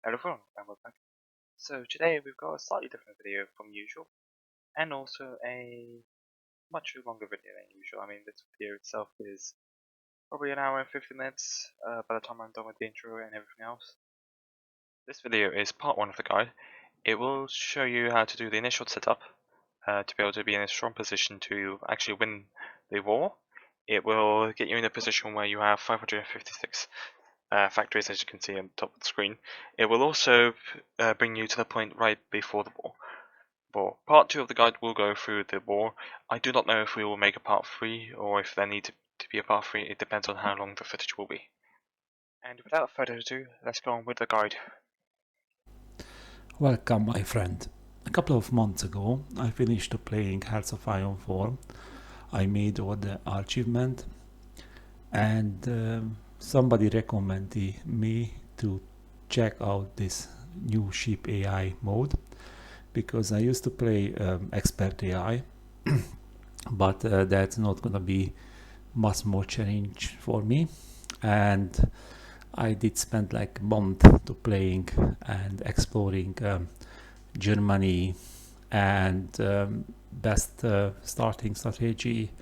Hello everyone, and welcome back. So today we've got a slightly different video from usual, and also a much longer video than usual. I mean, this video itself is probably an hour and 50 minutes by the time I'm done with the intro and everything else. This video is part 1 of the guide. It will show you how to do the initial setup to be able to be in a strong position to actually win the war. It will get you in a position where you have 556 factories, as you can see on the top of the screen. It will also bring you to the point right before the war. For part 2 of the guide will go through the war. I do not know if we will make a part 3 or if there needs to be a part 3. It depends on how long the footage will be. And without further ado, let's go on with the guide. Welcome, my friend. A couple of months ago, I finished playing Hearts of Iron 4. I made all the achievement, and somebody recommended me to check out this new ship AI mode, because I used to play expert AI, but that's not gonna be much more challenge for me, and I did spend like a month to playing and exploring Germany and best starting strategy,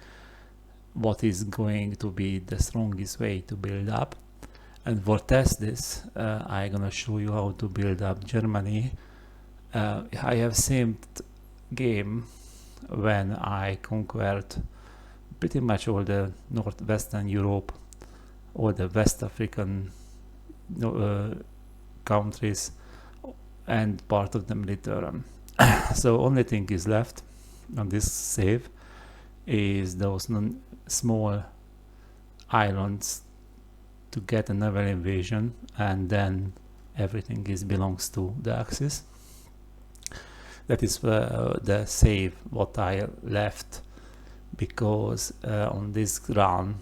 what is going to be the strongest way to build up. And for test this, I'm gonna show you how to build up Germany. I have same game when I conquered pretty much all the northwestern Europe, all the West African countries, and part of the Mediterranean. So only thing is left on this save is those small islands to get a naval invasion, and then everything is belongs to the Axis. That is the save what I left, because on this run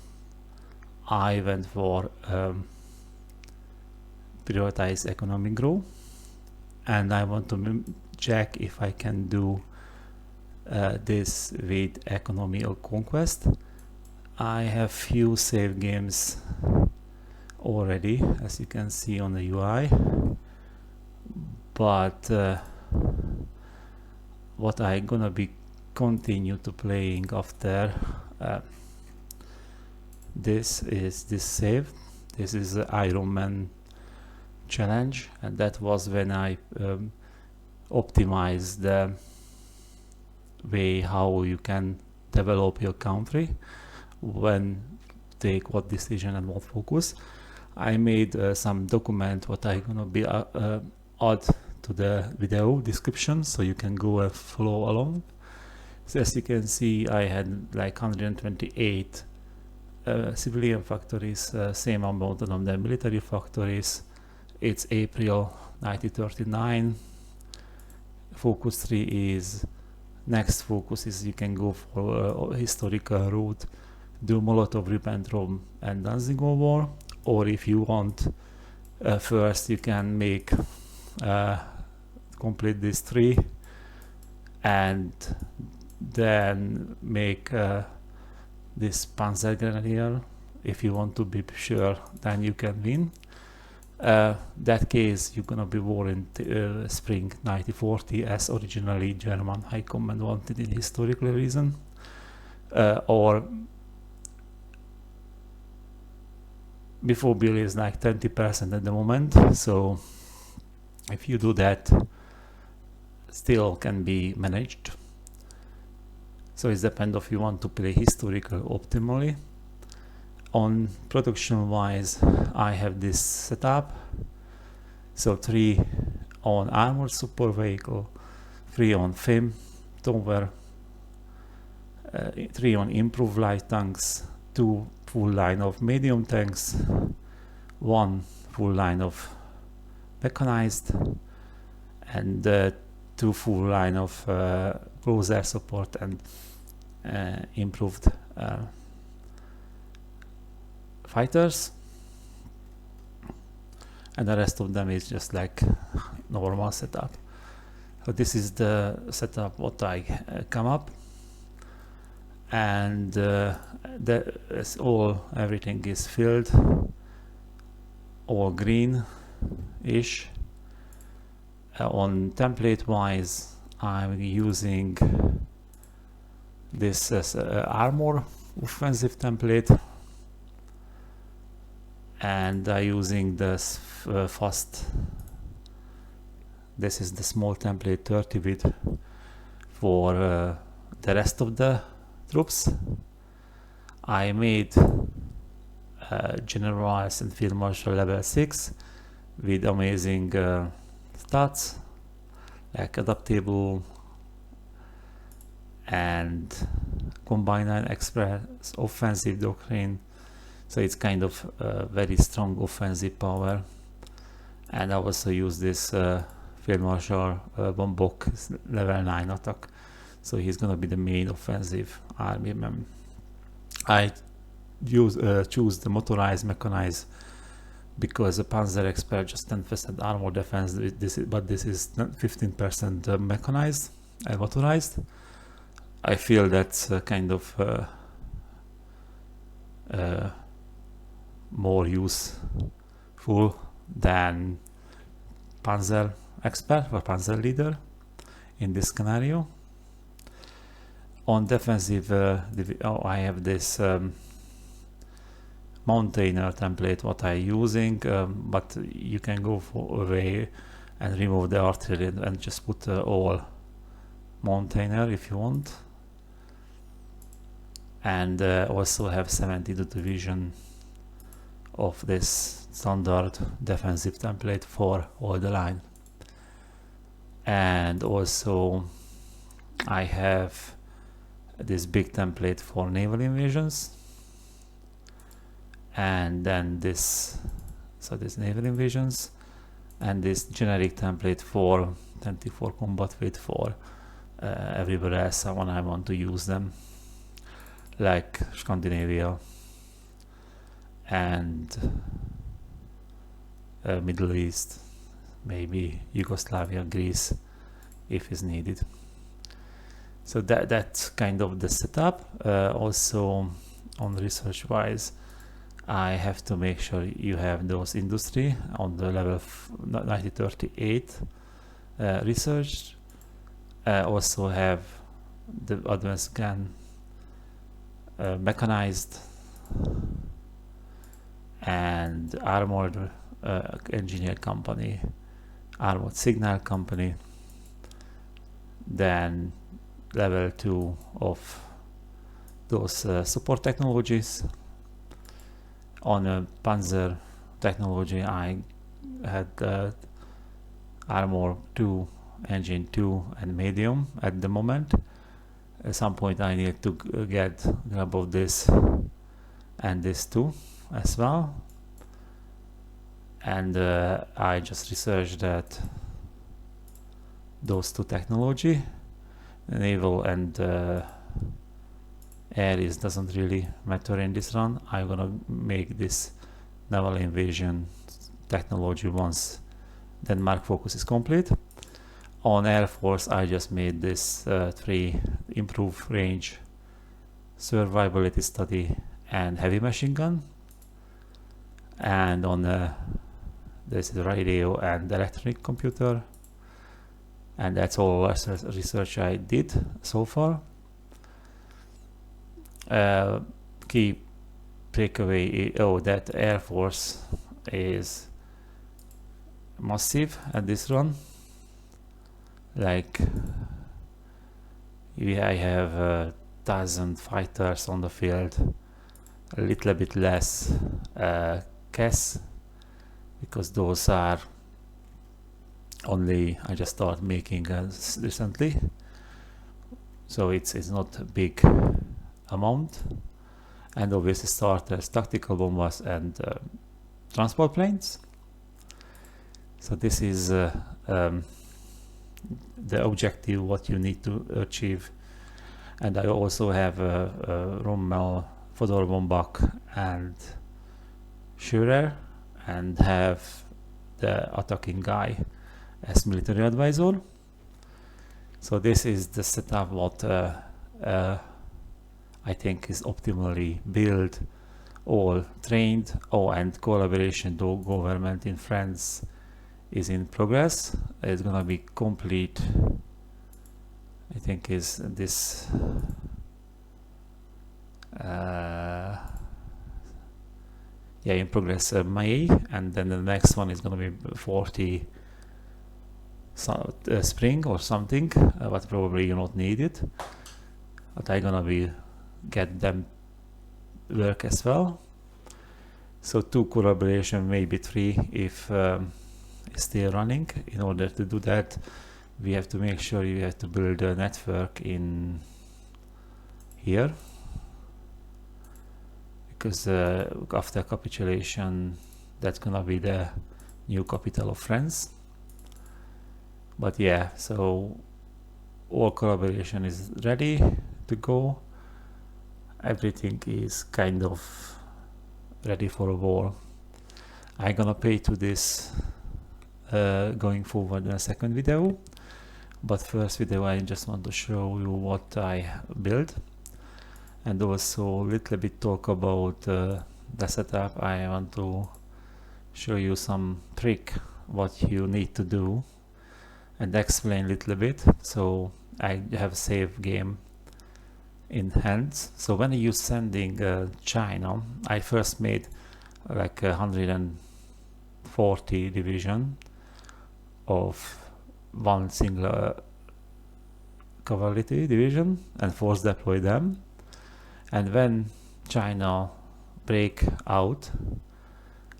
I went for prioritize economic growth, and I want to check if I can do this with economy or conquest. I have few save games already, as you can see on the UI, but what I gonna be continue to playing after this is this save. This is the Iron Man challenge, and that was when I optimized the way how you can develop your country, when take what decision and what focus. I made some document what I gonna be add to the video description, so you can go and follow along. So as you can see, I had like 128 civilian factories, same amount of the military factories. It's April 1939. Focus 3 is next focus is you can go for historical route, do Molotov-Ribbentrop and Danziger War, or if you want first you can make complete this 3 and then make this Panzergrenadier. If you want to be sure, then you can win. That case you're gonna be war in spring 1940, as originally German High Command wanted in historical reason, or before bill is like 20% at the moment, so if you do that, still can be managed. So it depends if you want to play historical optimally. On production wise, I have this setup, so 3 on armored super vehicle, 3 on FIM tower, 3 on improved light tanks, 2 full line of medium tanks, 1 full line of mechanized, and 2 full line of close air support and improved fighters, and the rest of them is just like normal setup. So this is the setup what I come up, and that's all. Everything is filled, all green ish, On template wise, I'm using this as armor offensive template, and I'm using this fast. This is the small template 30 bit for the rest of the troops. I made generals and field marshal level 6 with amazing stats like adaptable and combine and express offensive doctrine, so it's kind of very strong offensive power. And I also use this field marshal von Bock level 9 attack, so he's gonna be the main offensive army man. I choose the motorized mechanized because the Panzer Expert just 10% armor defense, but this is 15% mechanized and motorized. I feel that's kind of more useful than Panzer Expert or Panzer Leader in this scenario. On defensive, I have this Mountainer template what I'm using, but you can go for away and remove the artillery and just put all Mountainer if you want. And also have 72 division of this standard defensive template for all the line. And also I have this big template for naval invasions, and then this naval invasions, and this generic template for 24 combat weight for everywhere else when I want to use them, like Scandinavia and Middle East, maybe Yugoslavia, Greece if is needed. So that's kind of the setup. Also on research wise, I have to make sure you have those industry on the level 9038 research. Also have the advanced gun mechanized and armored engineer company, armored signal company, then level 2 of those support technologies. On Panzer technology, I had armor 2, engine 2 and medium at the moment. At some point I need to grab of this and this too as well, and I just researched that those two technology, naval and air doesn't really matter in this run. I'm gonna make this naval invasion technology once Denmark focus is complete. On Air Force, I just made this 3 improve range, survivability study and heavy machine gun. And on this is radio and electronic computer, and that's all research I did so far. Key takeaway, that Air Force is massive at this run. Like I have 1,000 fighters on the field, a little bit less CAS, because those are only I just started making recently, so it's not a big amount. And obviously starters, tactical bombers and transport planes. So this is the objective what you need to achieve. And I also have Rommel, Fodor von Bach and Schürer, and have the attacking guy as military advisor. So this is the setup what I think is optimally built, all trained, and collaboration to government in France, is in progress. It's gonna be complete, I think is this yeah, in progress May, and then the next one is going to be 40 spring or something, but probably you not need it. But I'm gonna be get them work as well. So 2 collaboration, maybe 3 if it's still running. In order to do that, we have to make sure you have to build a network in here, because after capitulation, that's gonna be the new capital of France. But yeah, so all collaboration is ready to go. Everything is kind of ready for a war. I'm gonna pay to this going forward in a second video, but first video I just want to show you what I built, and also a little bit talk about the setup. I want to show you some trick what you need to do and explain a little bit. So I have save game in hands. So when you sending China, I first made like 140 division of one single cavalry division and force deploy them. And when China break out,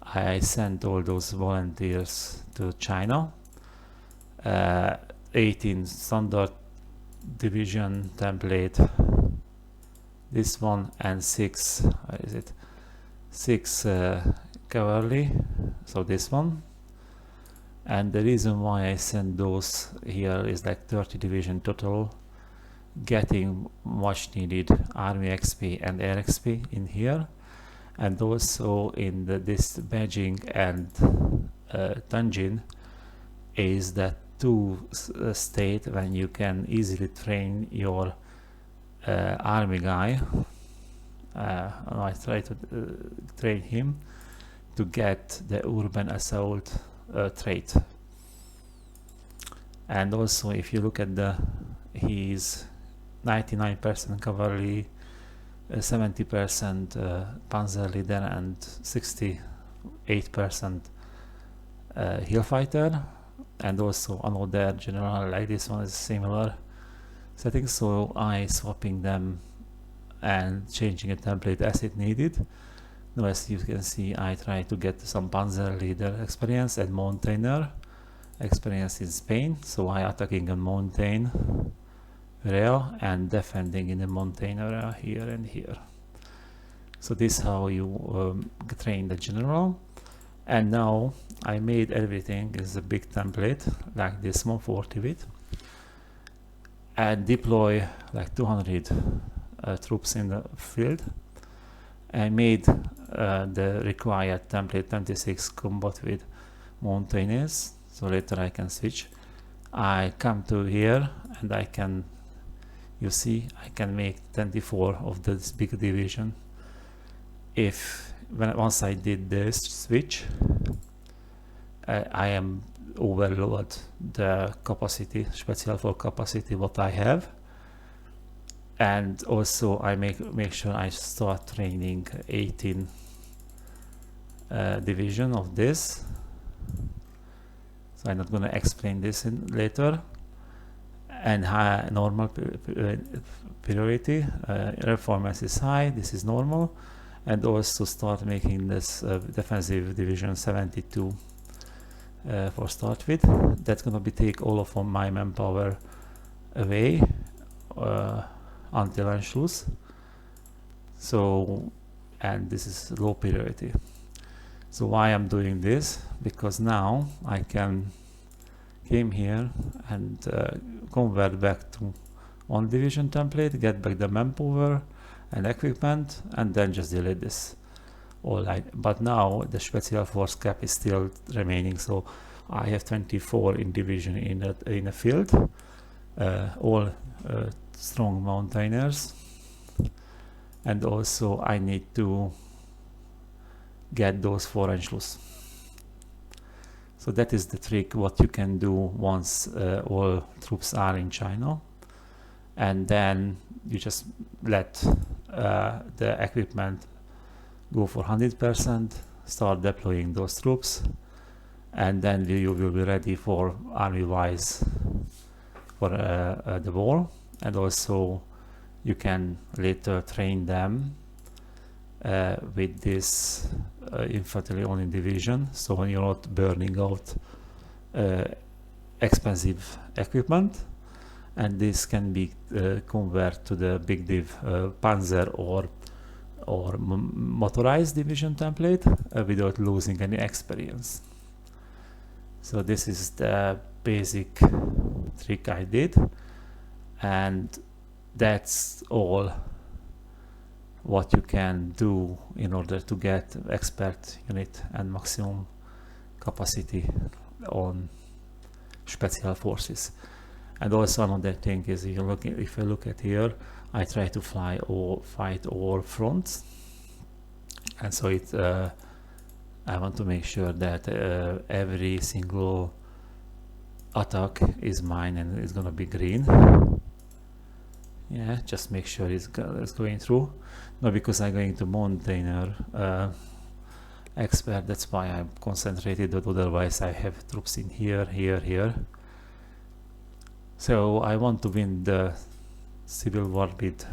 I sent all those volunteers to China. 18 standard division template, this one, and 6 cavalry, so this one. And the reason why I send those here is like 30 division total, getting much needed army XP and air XP in here, and also in this badging and dungeon is that two state when you can easily train your army guy. I try to train him to get the urban assault trait. And also if you look at he's 99% cavalry, 70% panzer leader, and 68% hill fighter, and also another general like this one is similar settings. So I swapping them and changing a template as it needed. Now as you can see, I try to get some panzer leader experience and mountainer experience in Spain. So I attacking a mountain area and defending in the mountain area here and here. So this is how you train the general. And now I made everything is a big template like this 140 bit, and deploy like 200 troops in the field. I made the required template 26 combat with mountaineers, so later I can switch. I come to here and I can, you see, I can make 24 of this big division. Once I did this switch, I am overload the capacity, special for capacity what I have, and also I make sure I start training 18 division of this. So I'm not gonna explain this later. And high normal priority, performance is high, this is normal. And also start making this defensive division 72 for start with. That's gonna be take all of my manpower away until Anschluss. So, and this is low priority. So why I'm doing this? Because now I can came here and convert back to one division template, get back the manpower and equipment, and then just delete this all. But now the special force cap is still remaining, so I have 24 in division in a field, all strong mountaineers, and also I need to get those 4 Anschluss. So So that is the trick what you can do once all troops are in China, and then you just let the equipment go for 100%, start deploying those troops, and then you will be ready for army-wise for the war. And also you can later train them with this infantry only division, so when you're not burning out expensive equipment, and this can be converted to the big div panzer or motorized division template without losing any experience. So this is the basic trick I did, and that's all what you can do in order to get expert unit and maximum capacity on special forces. And also another thing is, if you look at here, I try to fight all fronts, and so I want to make sure that every single attack is mine and it's gonna be green. Yeah, just make sure it's going through. No, because I'm going to maintainer expert, that's why I'm concentrated, but otherwise I have troops in here, here. So I want to win the civil war with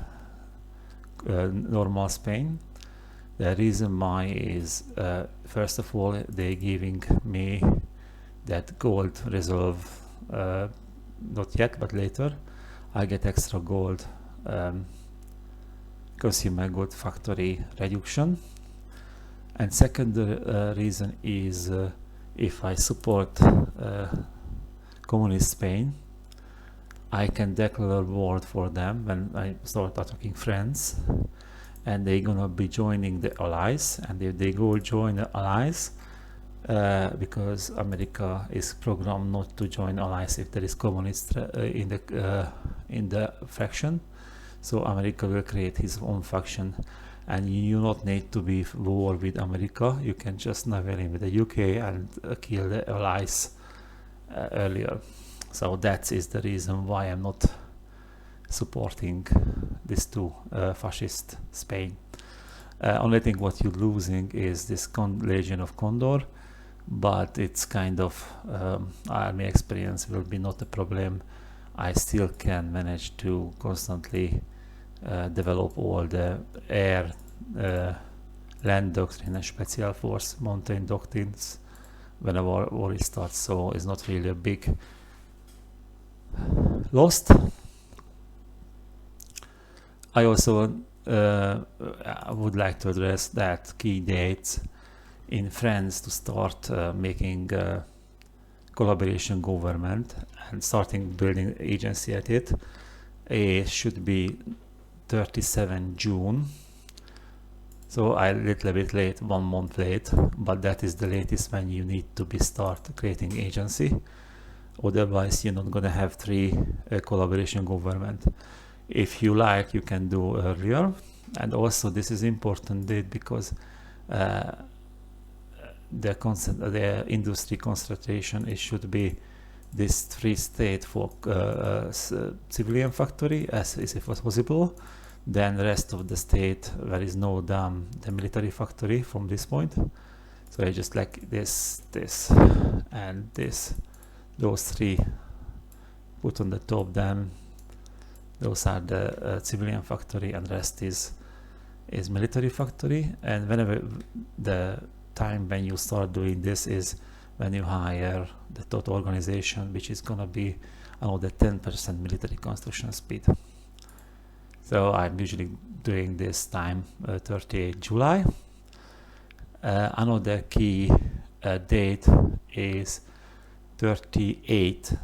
normal Spain. The reason why is, first of all, they're giving me that gold reserve, not yet, but later. I get extra gold consumer good factory reduction. And second reason is, if I support communist Spain, I can declare war for them when I start attacking France, and they're gonna be joining the allies. And if they go join the allies, because America is programmed not to join allies if there is communist in the faction, so America will create his own faction, and you not need to be war with America. You can just navigate in with the UK and kill the allies earlier. So that is the reason why I'm not supporting these two fascist Spain. Only thing what you're losing is this Legion of Condor, but it's kind of army experience will be not a problem. I still can manage to constantly develop all the air, land doctrine and special force mountain doctrines whenever war starts, so it's not really a big lost. I also would like to address that key dates in France to start making collaboration government and starting building agency at it. It should be 37 June. So I'm a little bit late, 1 month late, but that is the latest when you need to be start creating agency. Otherwise, you're not gonna have 3 collaboration government. If you like, you can do earlier. And also, this is important date because the industry concentration, it should be this 3 state for civilian factory as if possible. Then the rest of the state there is no the military factory from this point. So I just like this and this, those 3 put on the top. Then those are the civilian factory, and rest is military factory. And whenever the time when you start doing this is when you hire the total organization, which is gonna be another 10% military construction speed. So I'm usually doing this time 38 July. Another key date is 38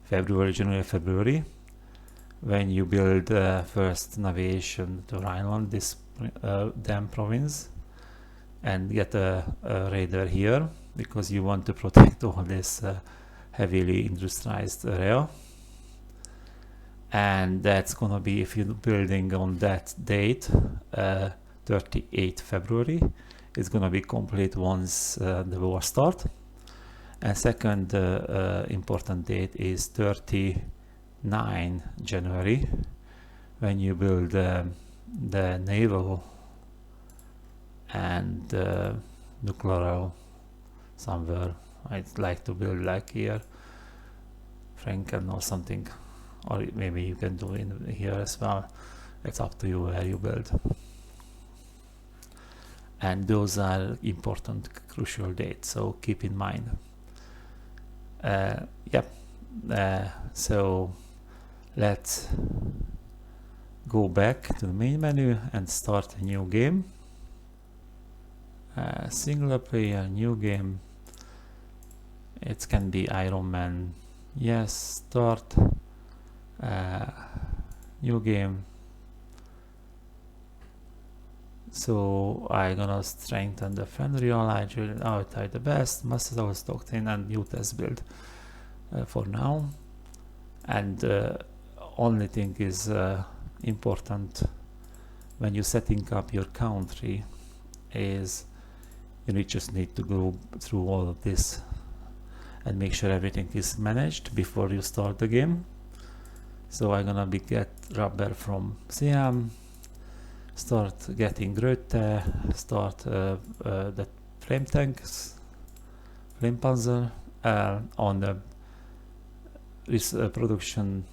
February, when you build first navigation to Rhineland, this dam province, and get a radar here because you want to protect all this heavily industrialized area. And that's gonna be, if you're building on that date, 38 February, it's gonna be complete once the war starts. And second important date is 39 January, when you build the naval and nuclear somewhere. I'd like to build like here, Franken or something, or maybe you can do in here as well. It's up to you where you build. And those are important, crucial dates, so keep in mind. So let's go back to the main menu and start a new game. Single player, new game. It can be Iron Man. Yes, start new game. So I'm gonna strengthen the friendly ally, outside the best, master house doctrine, and new test build for now. And only thing is important when you're setting up your country is you just need to go through all of this and make sure everything is managed before you start the game. So I'm gonna get rubber from Siam, start getting Grote, start the flame tanks, flame panzer on the production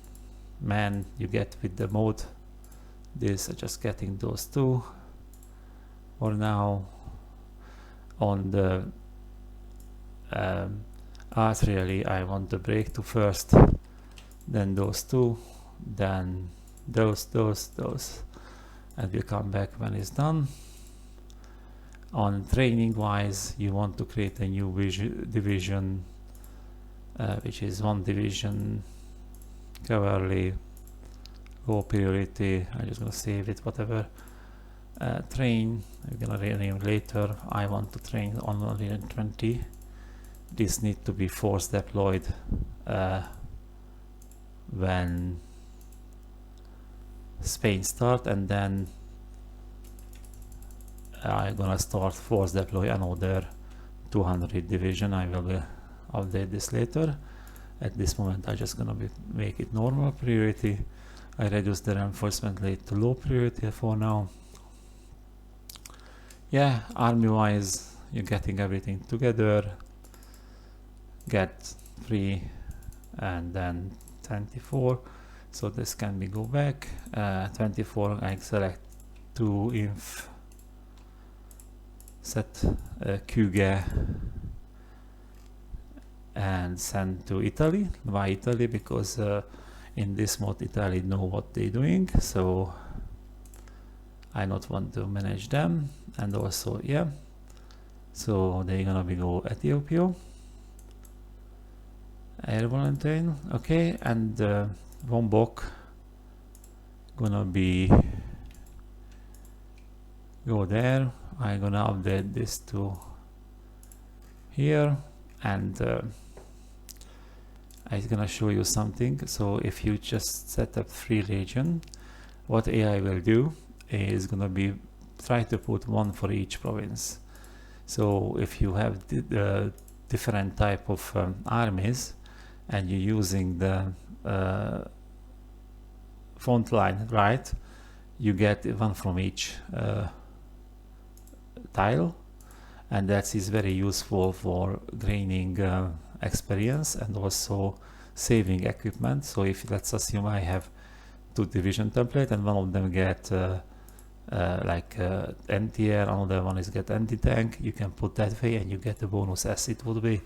man you get with the mode. This just getting those two for now. On the artillery I want the break to first, then those two, then those, and we'll come back when it's done. On training wise, you want to create a new division, which is one division, cavalry, low priority. I'm just gonna save it, whatever. Train, I'm gonna rename later. I want to train on 120. This need to be force deployed when Spain start, and then I'm gonna start force deploy another 200 division. I will update this later. At this moment I just gonna make it normal priority. I reduce the reinforcement rate to low priority for now. Yeah, army wise you're getting everything together. Get 3 and then 24, so this can be go back. 24 I select 2 inf, set Kuge and send to Italy. Why Italy? Because in this mode Italy know what they're doing, so I not want to manage them. And also so they're gonna be go Ethiopia, air volunteer. Okay, and Lombok gonna be go there. I'm gonna update this to here, and I'm gonna show you something. So if you just set up 3 region, what AI will do is gonna be try to put 1 for each province. So if you have the different type of armies and you're using the front line, right, you get 1 from each tile, and that is very useful for gaining experience and also saving equipment. So if let's assume I have 2 division template and one of them get anti-air, another one is get anti-tank, you can put that way and you get the bonus as it would be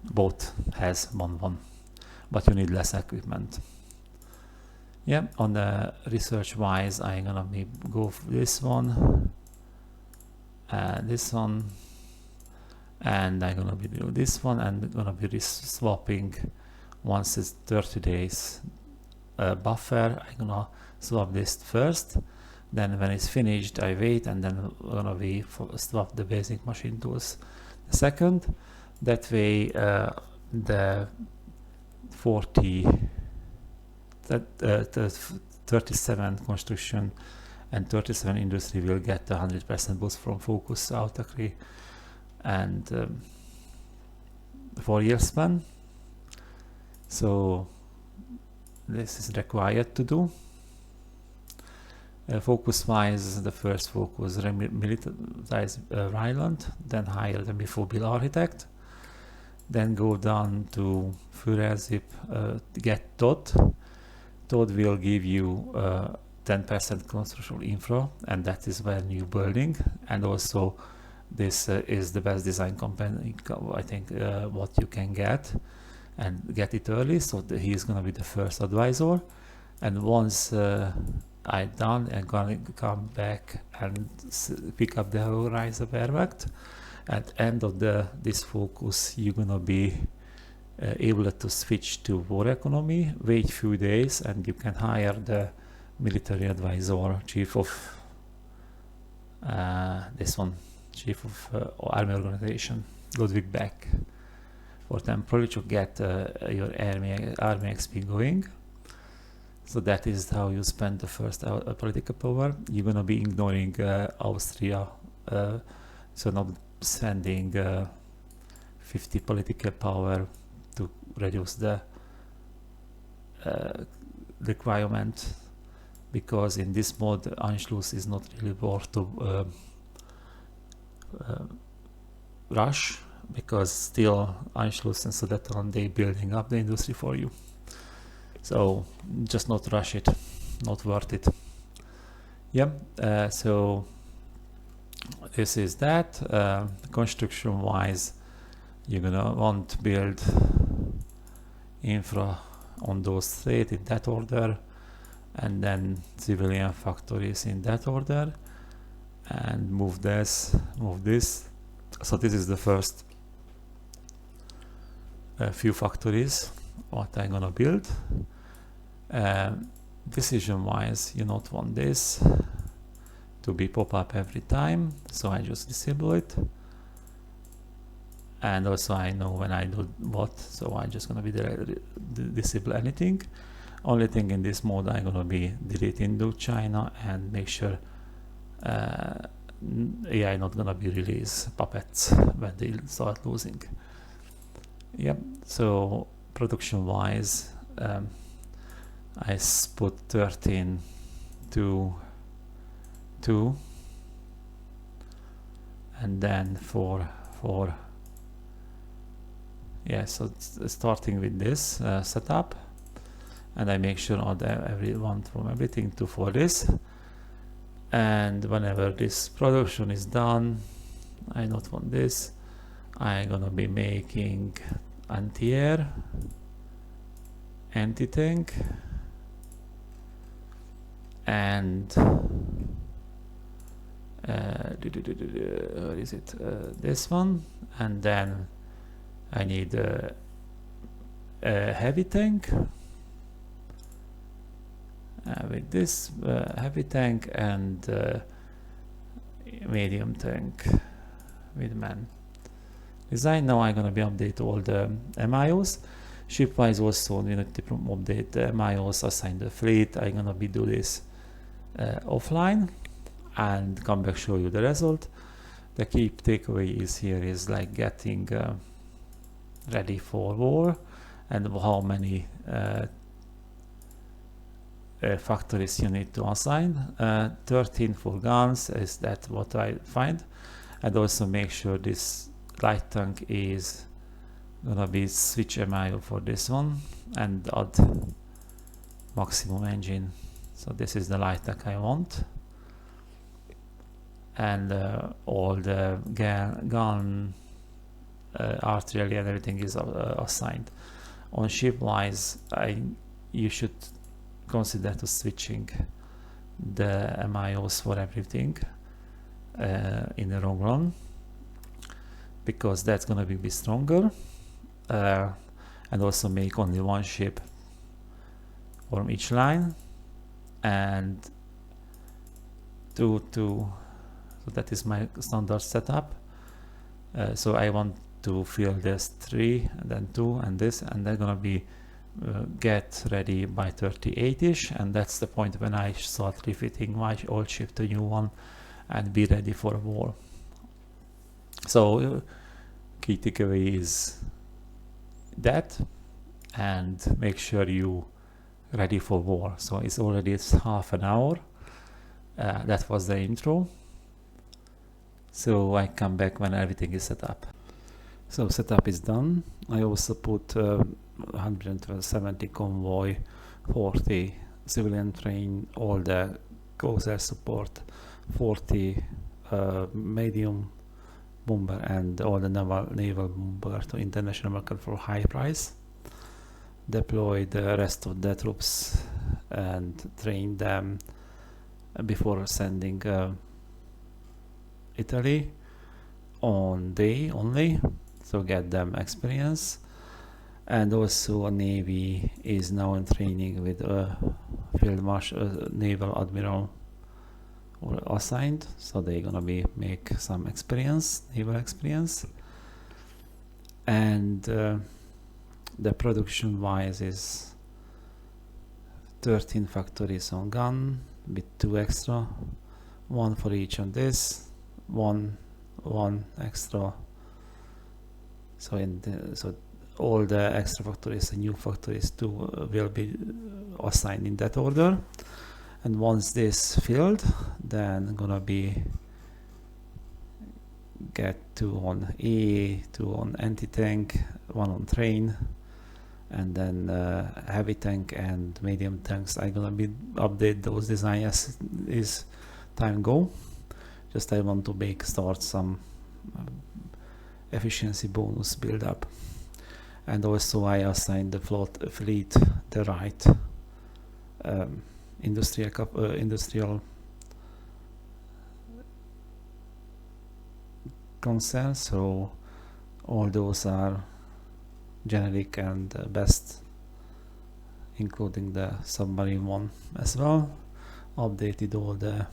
both has 1-1, but you need less equipment. Yeah, on the research wise I'm gonna go for this one, this one, and I'm gonna be doing this one, and gonna be swapping once it's 30 days buffer. I'm gonna swap this first, then when it's finished I wait, and then we're gonna be swap the basic machine tools the second. That way the 37 construction and 37 industry will get 100% boost from focus autocracy and 4-year span. So this is required to do. Focus wise, the first focus militarize Ryland, then hire the before bill architect, then go down to Führerzip, get Todd. Todd will give you 10% construction infra, and that is when you building, and also this is the best design company I think what you can get, and get it early, so he is gonna be the first advisor. And once I done, I'm gonna come back and pick up the Horizon Perfect. At end of this focus, you're gonna be able to switch to war economy, wait few days, and you can hire the military advisor, chief of this one, chief of army organization, Ludwig Beck, for temporarily to get your army XP going. So that is how you spend the first political power. You're gonna be ignoring Austria, so not spending 50 political power to reduce the requirement, because in this mode Anschluss is not really worth to rush, because still Anschluss and Sudetenland, they building up the industry for you. So just not rush it, not worth it. Yeah, so this is that. Construction wise, you're gonna want to build infra on those three in that order, and then civilian factories in that order, and move this. So this is the first few factories what I'm gonna build. Decision wise, you not want this to be pop up every time, so I just disable it. And also I know when I do what, so I'm just gonna be disable anything. Only thing in this mode, I'm gonna be deleting do China and make sure AI not gonna be release puppets when they start losing. Yep, so production wise, I put 13 to 2, and then 4. Yeah, so starting with this setup, and I make sure all everyone from everything to for this. And whenever this production is done, I don't want this. I'm gonna be making anti-air, anti-tank, and where is it? This one, and then I need a heavy tank with this heavy tank, and medium tank with man. Design, now I'm gonna be update all the MIOs. Ship-wise also we need to update the MIOs, assign the fleet. I'm gonna be do this offline and come back show you the result. The key takeaway is here is like getting ready for war, and how many factories you need to assign. 13 for guns is that what I find, and also make sure this light tank is gonna be switch MIO for this one, and add maximum engine. So this is the light tank I want, and all the gun artillery and everything is assigned. On ship wise, you should consider to switching the MIOs for everything in the long run, because that's gonna be stronger, and also make only one ship from each line, and so that is my standard setup. So I want to fill this 3 and then 2 and this, and they're gonna be get ready by 38ish, and that's the point when I start refitting my old ship to new one and be ready for war. So key takeaway is that, and make sure you ready for war. So it's half an hour. That was the intro. So I come back when everything is set up. So setup is done. I also put 170 convoy, 40 civilian train, all the coast air support, 40 medium bomber, and all the naval bomber to international market for high price. Deploy the rest of the troops and train them before sending Italy on day only, so get them experience. And also a Navy is now in training with a Field Marshal, Naval Admiral or assigned, so they're gonna make some experience, naval experience. And the production wise is 13 factories on gun with 2 extra, 1 for each on this, one extra. So all the extra factories and new factories too will be assigned in that order. And once this filled, then gonna be get 2 on E, 2 on anti-tank, 1 on train, and then heavy tank and medium tanks. I'm gonna be update those designs as time go. Just I want to start some efficiency bonus build up. And also I assigned the fleet the right industrial concerns, so all those are generic and best, including the submarine one as well. Updated all the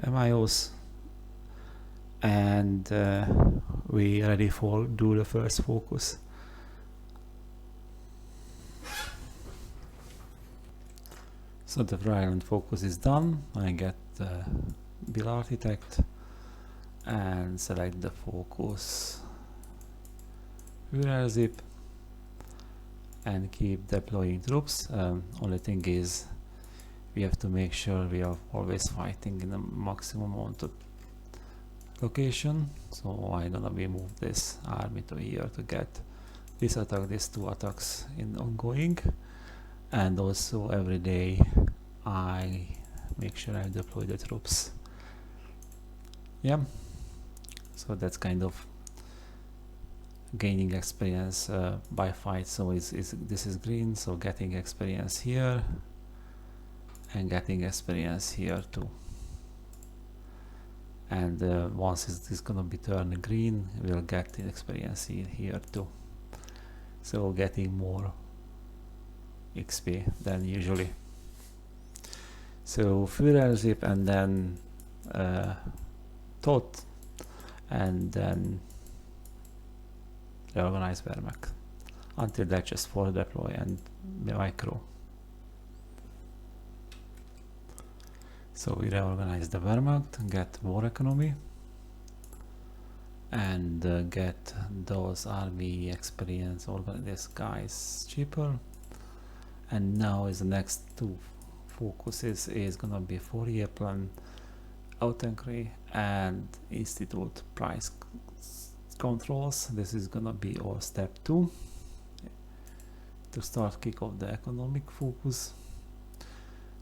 MIOs, and we ready for do the first focus. So the Island focus is done. I get the Bill Architect and select the focus URL zip and keep deploying troops. Only thing is we have to make sure we are always fighting in the maximum amount of location. So I'm gonna move this army to here to get this attack, these 2 attacks in ongoing, and also every day I make sure I deploy the troops. Yeah, so that's kind of gaining experience by fight. So this is green, so getting experience here and getting experience here too. And once it's gonna be turned green, we'll get the experience here too. So getting more XP than usually. So Führer zip and then tot, and then reorganize Wehrmacht. Until that, just for deploy and micro. So we reorganize the Wehrmacht, get war economy, and get those army experience, organize this guys cheaper. And now is the next 2 focuses is gonna be 4-year plan, outentry, and institute price controls. This is gonna be our step 2 to start kick off the economic focus.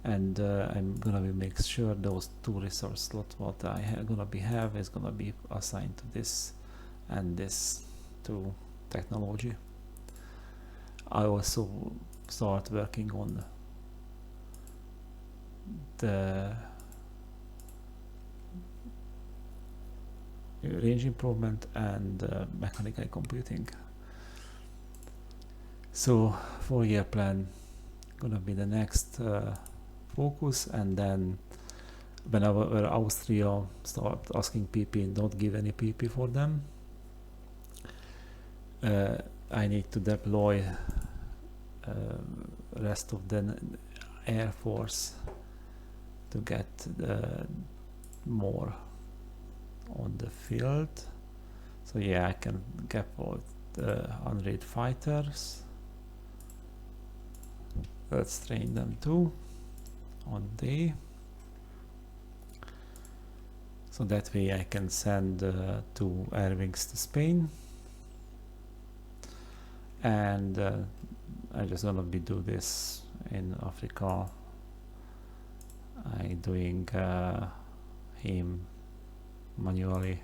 And I'm gonna make sure those 2 resource slots what I gonna have is gonna be assigned to this and this to technology. I also start working on the range improvement and mechanical computing. So 4-year plan gonna be the next focus. And then whenever Austria start asking PP, don't give any PP for them. I need to deploy rest of the Air Force to get more on the field. So yeah, I can get 100 fighters. Let's train them too on day. So that way I can send 2 air wings to Spain. And I'm just gonna do this in Africa. I'm doing him manually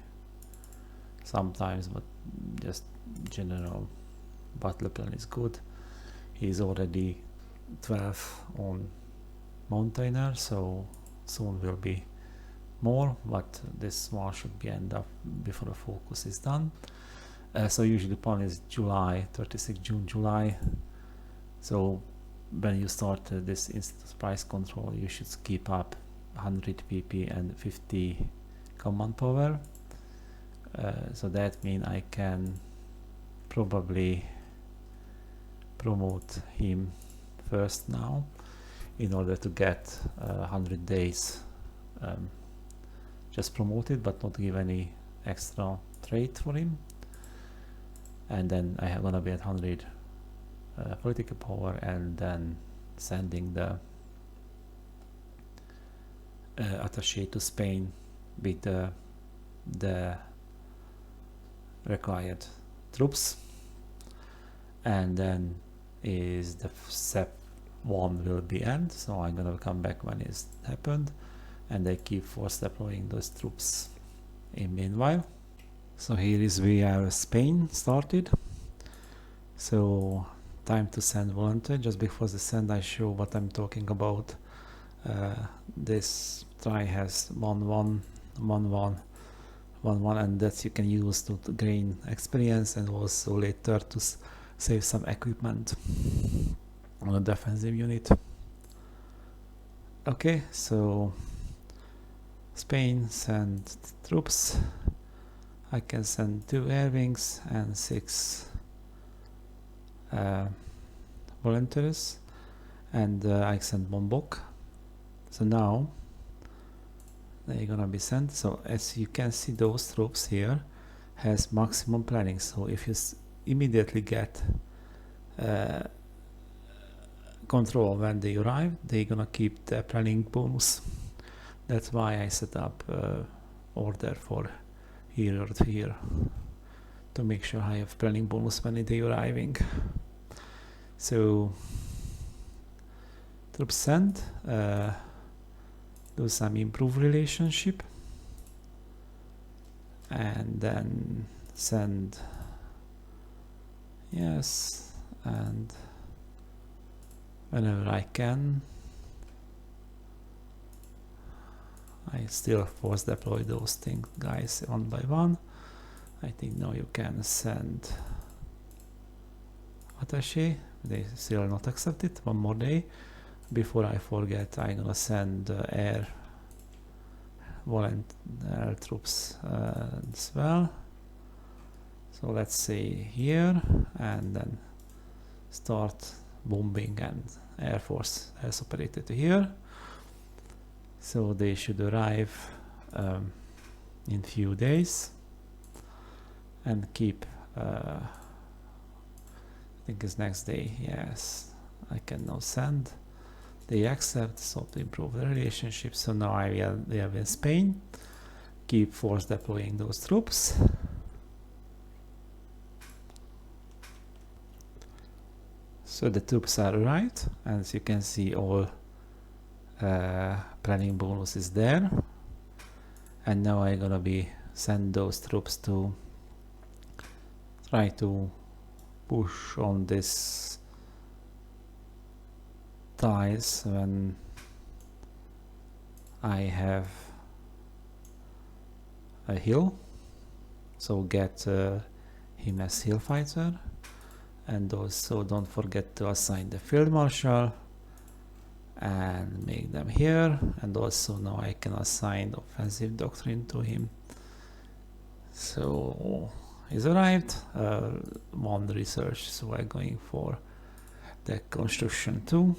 sometimes, but just general battle plan is good. He's already 12 on Mountaineer, so soon will be more, but this one should be end up before the focus is done. So usually the plan is July, 36 June, July. So when you start this instance price control, you should keep up 100 pp and 50 command power. So that means I can probably promote him first now in order to get 100 days just promoted, but not give any extra trait for him. And then I am gonna be at 100 political power, and then sending the attaché to Spain with the required troops. And then is the step 1 will be end, so I'm gonna come back when it's happened, and I keep force deploying those troops in meanwhile. So here is where Spain started. So time to send volunteer. Just before the send, I show what I'm talking about. This try has 1-1, 1-1, 1-1, and that you can use to gain experience and also later to save some equipment on a defensive unit. Okay, so Spain send troops. I can send 2 air wings and 6 volunteers, and I send Bombok. So now they're gonna be sent. So as you can see, those troops here has maximum planning. So if you immediately get control when they arrive, they're gonna keep the planning bonus. That's why I set up order for here or here to make sure I have planning bonus when they arriving. So troops send, do some improve relationship, and then send yes, and whenever I can I still force deploy those things, guys, one by one. I think now you can send attaché. They still not accept it. One more day. Before I forget, I'm gonna send air volunteer troops as well. So let's say here, and then start bombing, and Air Force has operated to here. So they should arrive in few days and keep I think it's next day. Yes, I can now send. They accept, so to improve the relationship. So now I have in Spain. Keep force deploying those troops. So the troops are arrived, and as you can see, all planning bonus is there. And now I'm gonna be send those troops to try to push on this ties when I have a hill. So get him as hill fighter, and also don't forget to assign the field marshal and make them here. And also now I can assign offensive doctrine to him. So he's arrived. One research, so I'm going for the construction too.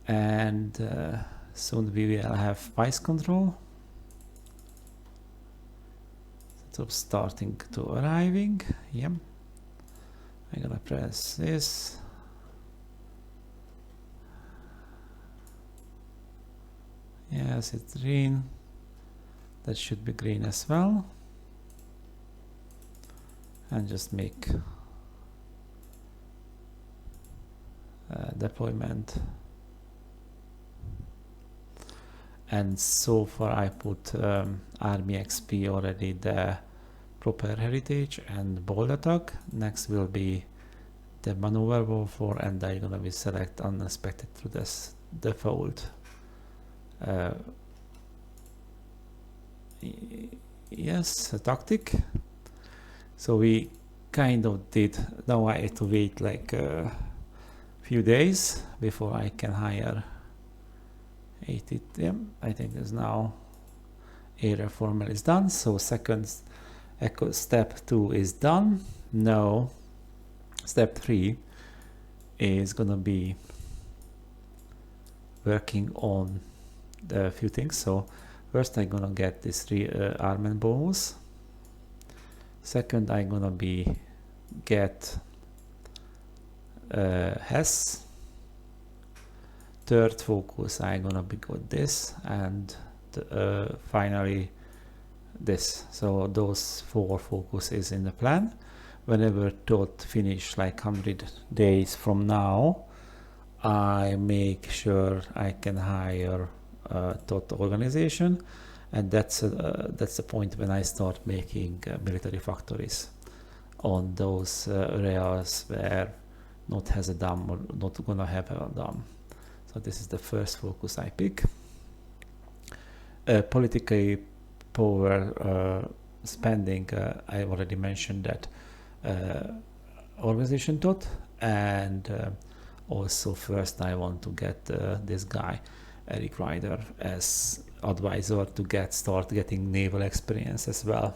And soon we will have vice control. So starting to arriving. Yep. I'm gonna press this. Yes, it's green. That should be green as well. And just make deployment. And so far I put Army XP already the proper heritage and bold attack. Next will be the maneuverable for, and I'm gonna be select unexpected to this default. Yes, a tactic. So we kind of did. Now I had to wait like a few days before I can hire 80. Yeah, I think is now area formal is done. So second echo step 2 is done. Now step 3 is gonna be working on a few things. So first I'm gonna get this armament bonus. Second I'm gonna be get Hess. Third focus I'm gonna be got this, and finally this. So those 4 focuses in the plan. Whenever thought finish like 100 days from now, I make sure I can hire thought organization, and that's the point when I start making military factories on those areas where not has a dam or not gonna have a dam. So this is the first focus I pick. Political power spending, I already mentioned that organization thought, and also first I want to get this guy Eric Ryder as advisor to start getting naval experience as well.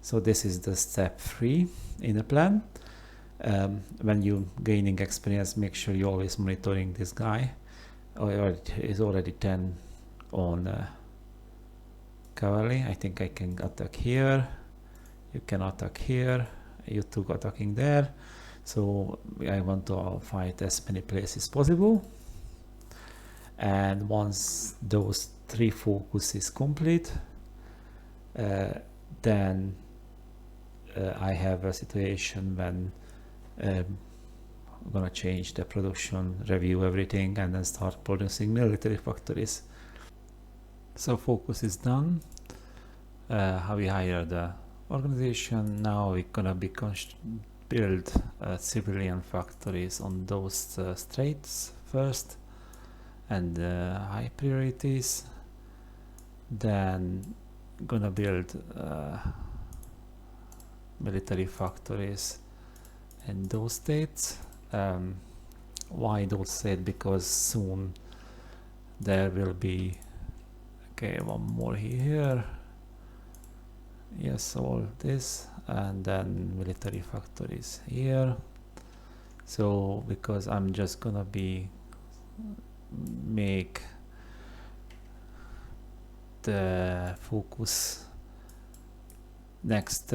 So this is the step 3 in the plan. When you gaining experience, make sure you always monitoring this guy. Is already 10 on cavalry. I think I can attack here. You can attack here. You two attacking there. So I want to fight as many places possible. And once those 3 focus is complete, then I have a situation when I'm gonna change the production, review everything, and then start producing military factories. So focus is done. How we hire the organization. Now we're gonna be build civilian factories on those straits first, and high priorities. Then gonna build military factories in those states. Why those states? Because soon there will be one more here. Yes, all this, and then military factories here. So because I'm just gonna be make the focus next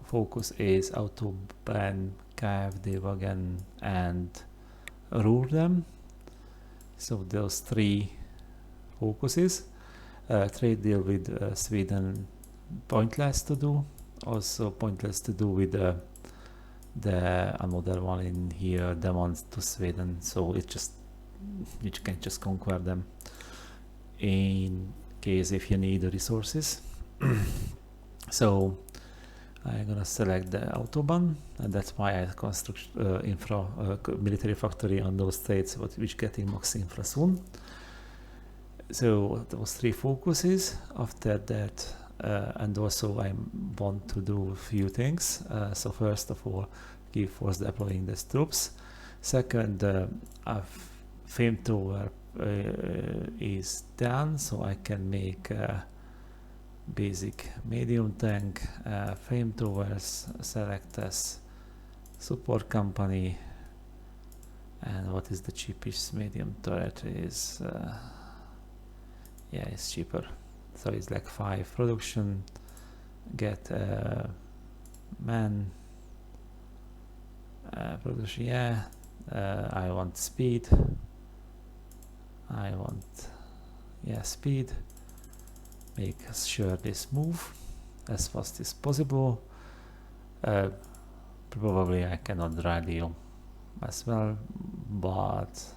focus is Autobahn, KfD Wagen, and Ruhr. So those 3 focuses. Trade deal with Sweden, pointless to do. Also pointless to do with the another one in here, the ones to Sweden. So it just you can just conquer them in case if you need the resources. So I'm gonna select the Autobahn, and that's why I construct military factory on those states which getting max infra soon. So those 3 focuses. After that, and also I want to do a few things. So first of all, give force deploying these troops. Second, Fame Tower is done, so I can make basic medium tank. Fame Towers select as support company. And what is the cheapest medium turret is yeah, it's cheaper, so it's like 5 production, get man production. Yeah, I want speed, I want speed, make sure this move as fast as possible. Probably I cannot radio as well, but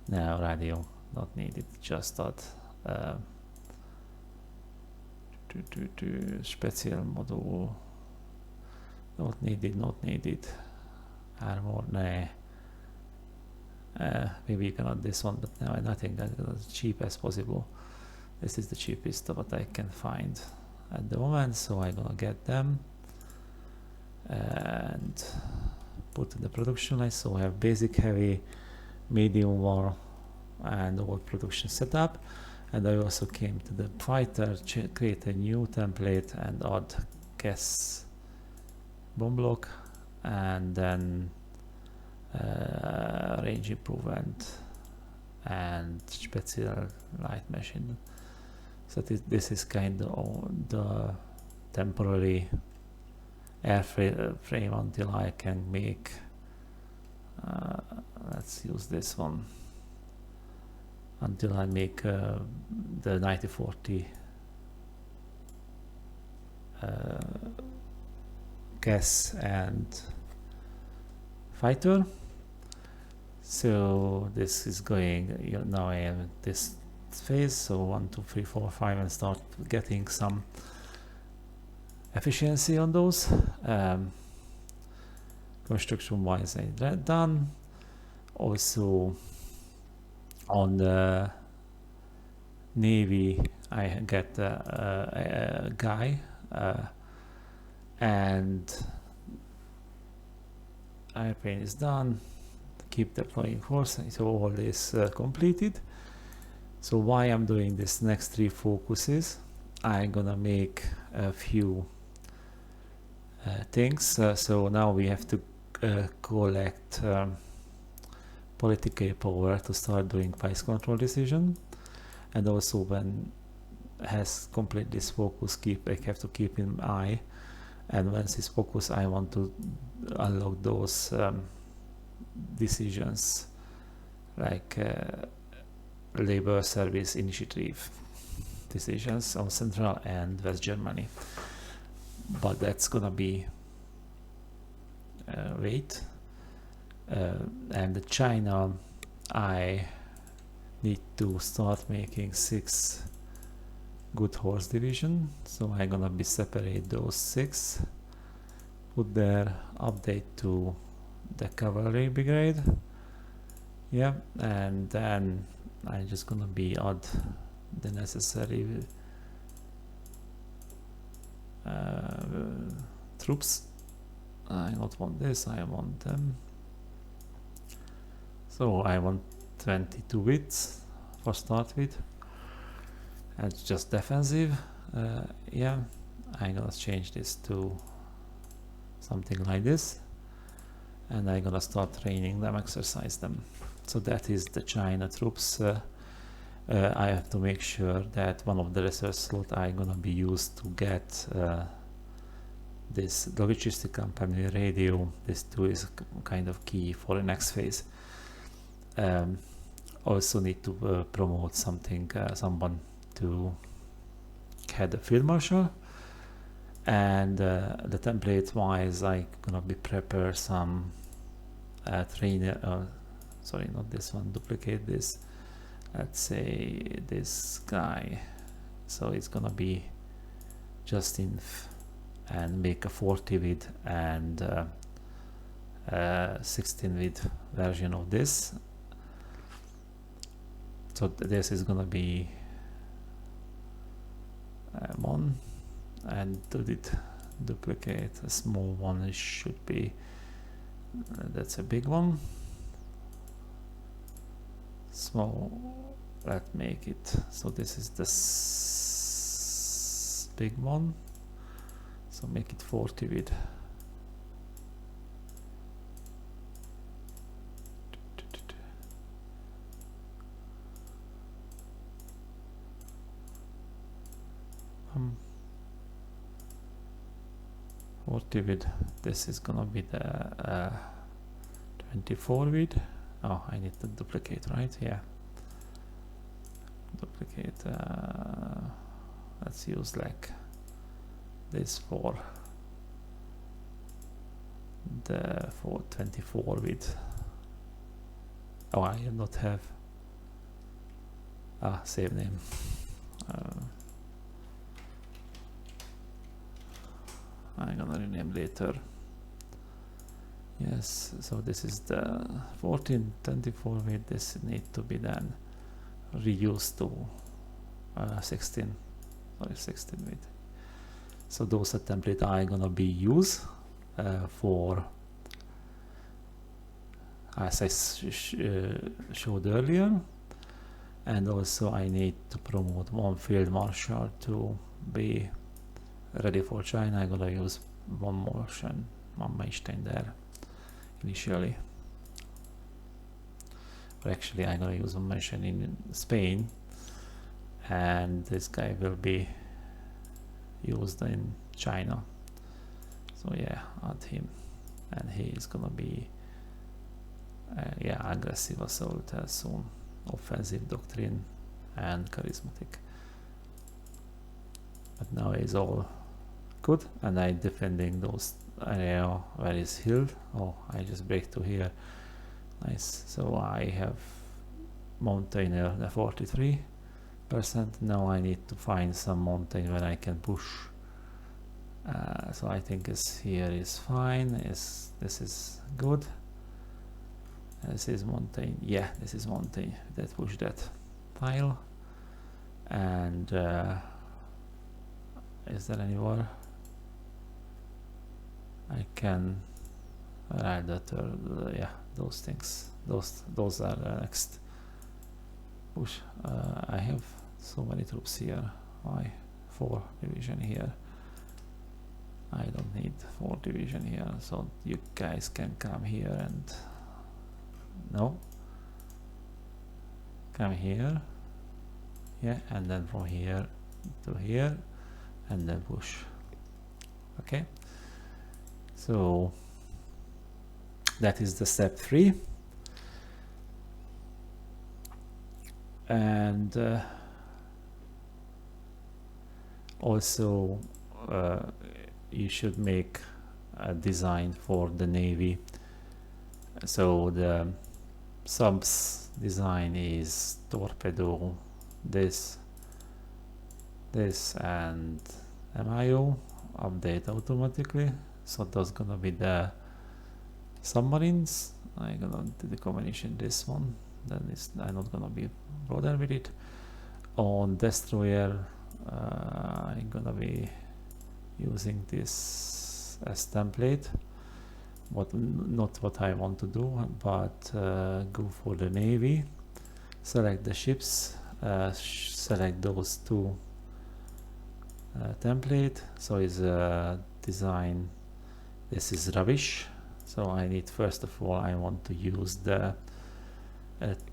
no, radio not needed, just that special module not needed, armor, nah. Maybe you can add this one, but no, I think that's as cheap as possible. This is the cheapest what I can find at the moment, so I'm gonna get them and put in the production line. So I have basic, heavy, medium war, and all production setup. And I also came to the fighter, create a new template and add gas bomb block, and then range improvement and special light machine. So this is kind of the temporary airframe until I can make let's use this one until I make the 9040 gas and fighter. So this is going, now I am at this phase, so 1 2 3 4 5, and start getting some efficiency on those. Construction wise I'm done. Also on the Navy I get a guy and airplane is done. Keep deploying force, so all is completed. So why I'm doing this next 3 focuses, I'm gonna make a few things. So now we have to collect political power to start doing price control decision, and also when has complete this focus, I have to keep in eye, and once it's focus I want to unlock those decisions like labor service initiative decisions on Central and West Germany, but that's gonna be wait. And China I need to start making 6 good horse division, so I'm gonna be separate those 6, put their update to the cavalry brigade, yeah, and then I'm just gonna be add the necessary troops. I don't want this, I want them. So I want 22 widths for start with, and it's just defensive. Yeah, I'm gonna change this to something like this, and I'm gonna start training them, exercise them. So that is the China troops. I have to make sure that one of the research slot I'm gonna be used to get this logistic company radio. This too is kind of key for the next phase. Also need to promote something, someone to head the field marshal, and the template wise I'm gonna be prepare some trainer, sorry, not this one, duplicate this, let's say this guy, so it's gonna be just inf and make a 40 width and 16 width version of this. So this is gonna be one, and duplicate a small one. It should be that's a big one. Small, let's make it so this is the big one. So make it 40 width. 40 width. This is gonna be the 24 width. Oh, I need to duplicate, right? Yeah, duplicate. Let's use like this for the 424 width. Oh, I do not have save name. I'm gonna rename later. Yes, so this is the 1424 width. This need to be then reused to 16 width. So those are templates I'm gonna be used for, as I showed earlier. And also I need to promote one field marshal to be ready for China. I'm gonna use one Meistein there initially. But actually I'm gonna use one Meistein in Spain, and this guy will be used in China. So yeah, add him, and he is gonna be aggressive assault soon, offensive doctrine, and charismatic. But now it's all good, and I defending those area where is hill. Oh, I just break to here. Nice. So I have mountainer the 43%. Now I need to find some mountain where I can push. So I think here is fine. This is good. This is mountain. Yeah, this is mountain. That push that tile. And is there any more? I can add that. Yeah, those things. Those are the next push. I have so many troops here. Why 4 division here? I don't need 4 division here, so you guys can come here and no, come here, yeah, and then from here to here, and then push. Okay, so that is the step 3, and also you should make a design for the Navy. So the subs design is torpedo, this and MIO update automatically. So that's gonna be the submarines. I'm gonna do the combination this one, then I'm not gonna be bothered with it. On destroyer I'm gonna be using this as template, but not what I want to do, but go for the Navy, select the ships, select those 2 template. So is design, this is rubbish, so I need, first of all, I want to use the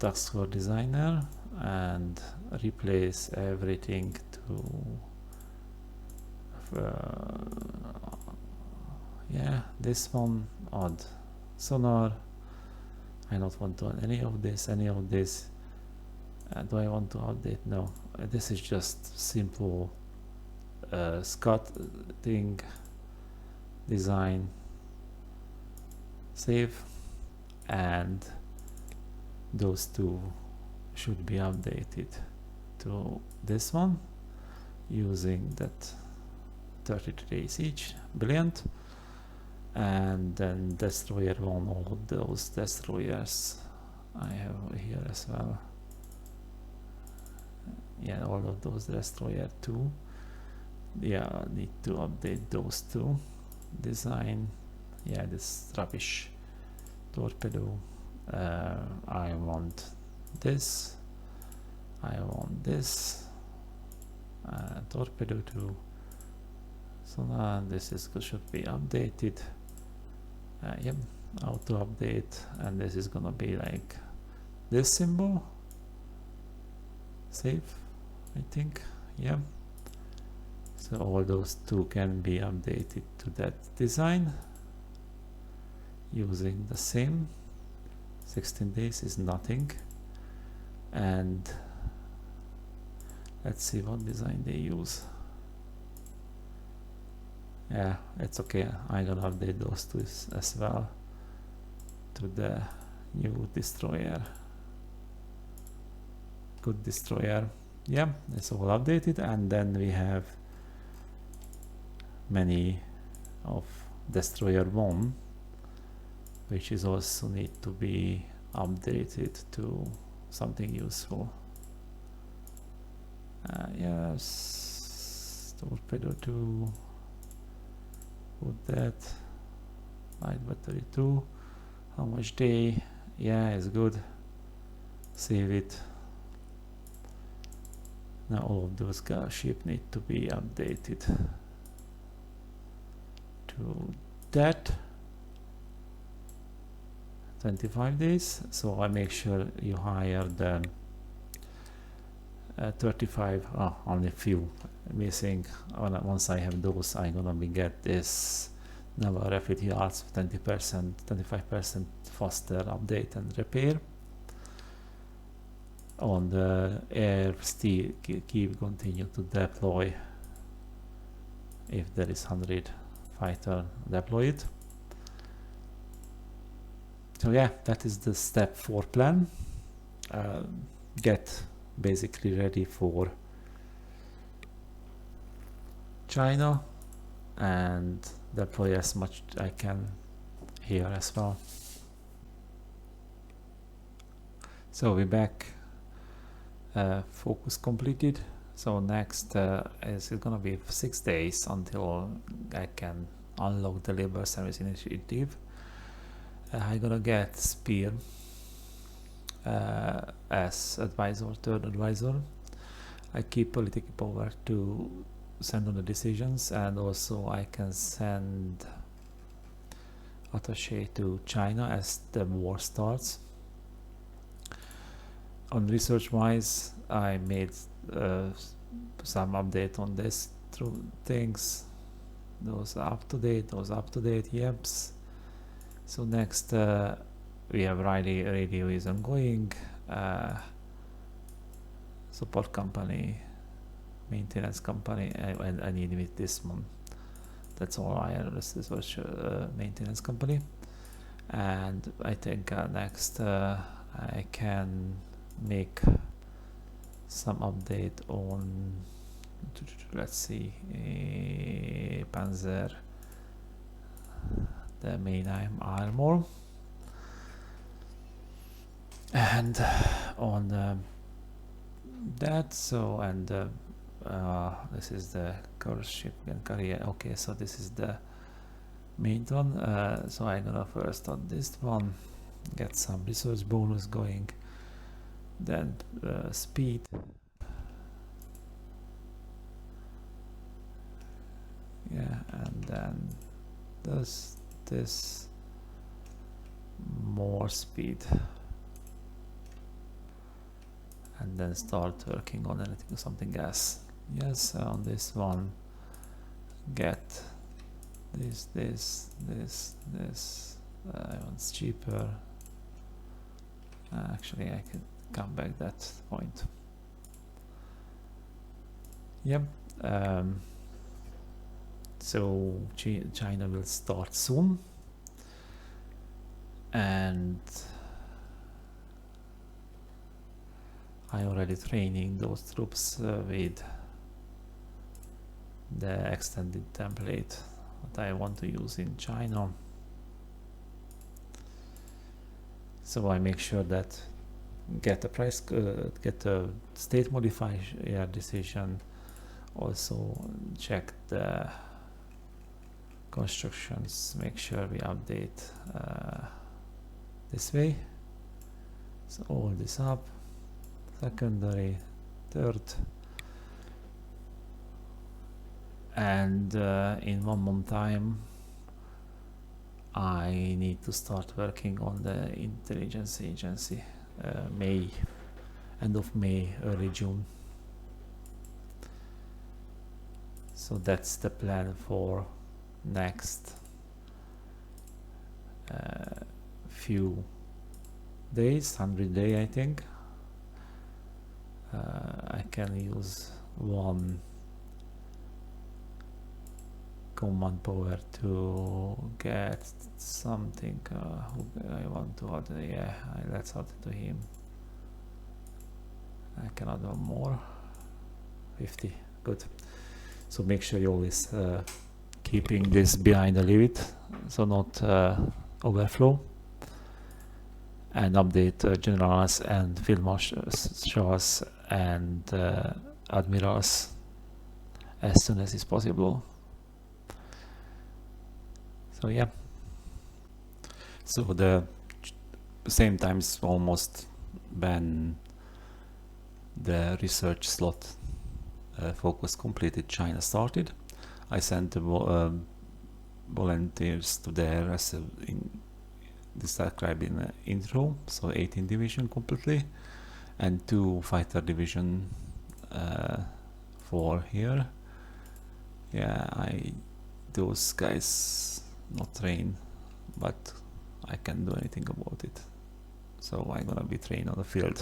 task for designer and replace everything to yeah, this one, add sonar. I don't want to add any of this. Do I want to update? No, this is just simple Scott thing, design, save, and those 2 should be updated to this one using that 33 days each. Brilliant. And then destroyer 1, all those destroyers I have here as well. Yeah, all of those destroyer 2. Yeah, I need to update those 2. Design, yeah, this rubbish torpedo. I want this. I want this. Torpedo 2. So now this should be updated. Yep, auto update, and this is gonna be like this symbol. Save, I think. Yeah. So all those two can be updated to that design using the same. 16 days is nothing. And let's see what design they use. Yeah, it's okay. I'm gonna update those two as well to the new destroyer. Good destroyer. Yeah, it's all updated, and then we have many of destroyer 1, which is also need to be updated to something useful. Yes, torpedo 2, put that, light battery 2, how much day, yeah, it's good, save it. Now all of those ship need to be updated to that. 25 days, so I make sure you hire the 35, only few missing. Once I have those, I'm gonna get this naval refit yards 20%, 25% faster update and repair. On the air, still keep continue to deploy. If there is 100 fighter, deploy it. So yeah, that is the step 4 plan. Get basically ready for China and deploy as much I can here as well. So we're back. Focus completed. So next is gonna be 6 days until I can unlock the labor service initiative. I'm gonna get Spear as advisor, third advisor. I keep political power to send on the decisions, and also I can send attaché to China as the war starts. On research wise, I made some update on this through things. Those are up to date, yeps. So next we have radio is ongoing, support company, maintenance company, I need with this one. That's all I have, research maintenance company. And I think next I can make some update on, let's see, Panzer, the main armor, and on that. So, and this is the course ship and career. Okay, so this is the main one. So I'm gonna first on this one get some research bonus going, then speed, yeah, and then does this more speed, and then start working on anything, something else. Yes, on this one get this one's cheaper. Actually I can come back that point. Yep. So China will start soon, and I already training those troops with the extended template that I want to use in China. So I make sure that get a price, get a state modifier decision, also check the constructions, make sure we update this way. So all this up, secondary, third, and in 1 month time I need to start working on the intelligence agency, May, end of May, early June. So that's the plan for next few days, 100 day I think. I can use one command power to get something I want to add. Yeah, let's add it to him. I can add one more. 50. Good. So make sure you always keeping this behind the limit, so not overflow. And update generals and field marshals and admirals as soon as is possible. So yeah. So the same time is almost when the research slot focus completed China started. I sent volunteers to there as described in the intro, so 18 division completely, and 2 fighter division for here. Yeah, those guys not trained, but I can't do anything about it. So I'm gonna be trained on the field.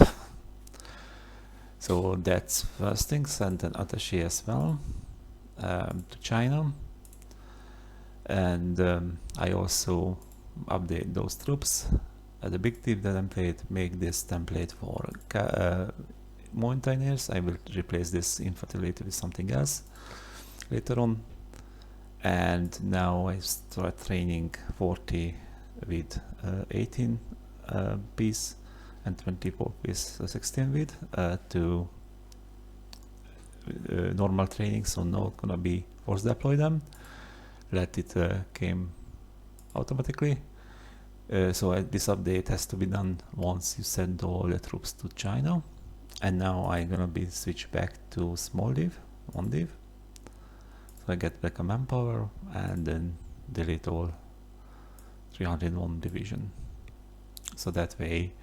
So that's first thing. Sent an attaché as well to China, and I also update those troops. The big tip that I played, make this template for mountaineers. I will replace this infertility with something else later on. And now I start training 40 with 18 piece and 24 piece 16 with to normal training, so not gonna be force deploy them, let it came automatically. So this update has to be done once you send all the troops to China. And now I'm gonna be switched back to small div, one div. So I get back a manpower and then delete all 301 division. So that way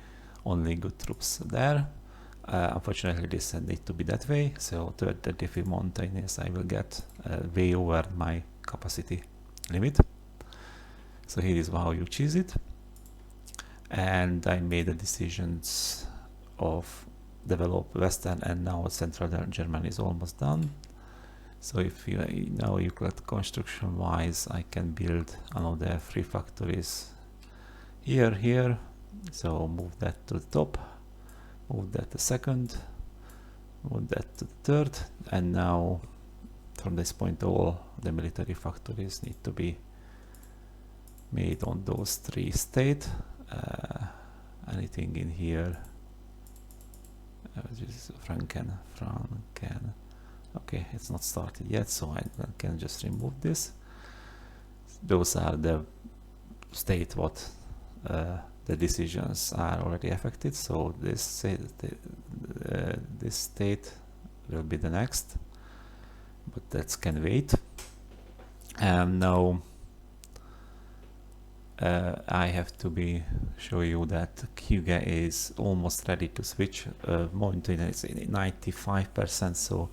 only good troops there. Unfortunately this need to be that way, so 35 mountaineers I will get way over my capacity limit. So here is how you choose it. And I made the decisions of develop Western and now Central Germany is almost done. So if you now you got construction wise, I can build another 3 factories here. So move that to the top, move that to second, move that to the third, and now from this point all the military factories need to be made on those 3 states. Anything in here, just Franken. Okay, it's not started yet, so I can just remove this. Those are the state what the decisions are already affected, so this state will be the next, but that can wait. And now I have to show you that Kyuga is almost ready to switch. Mountain is 95%, so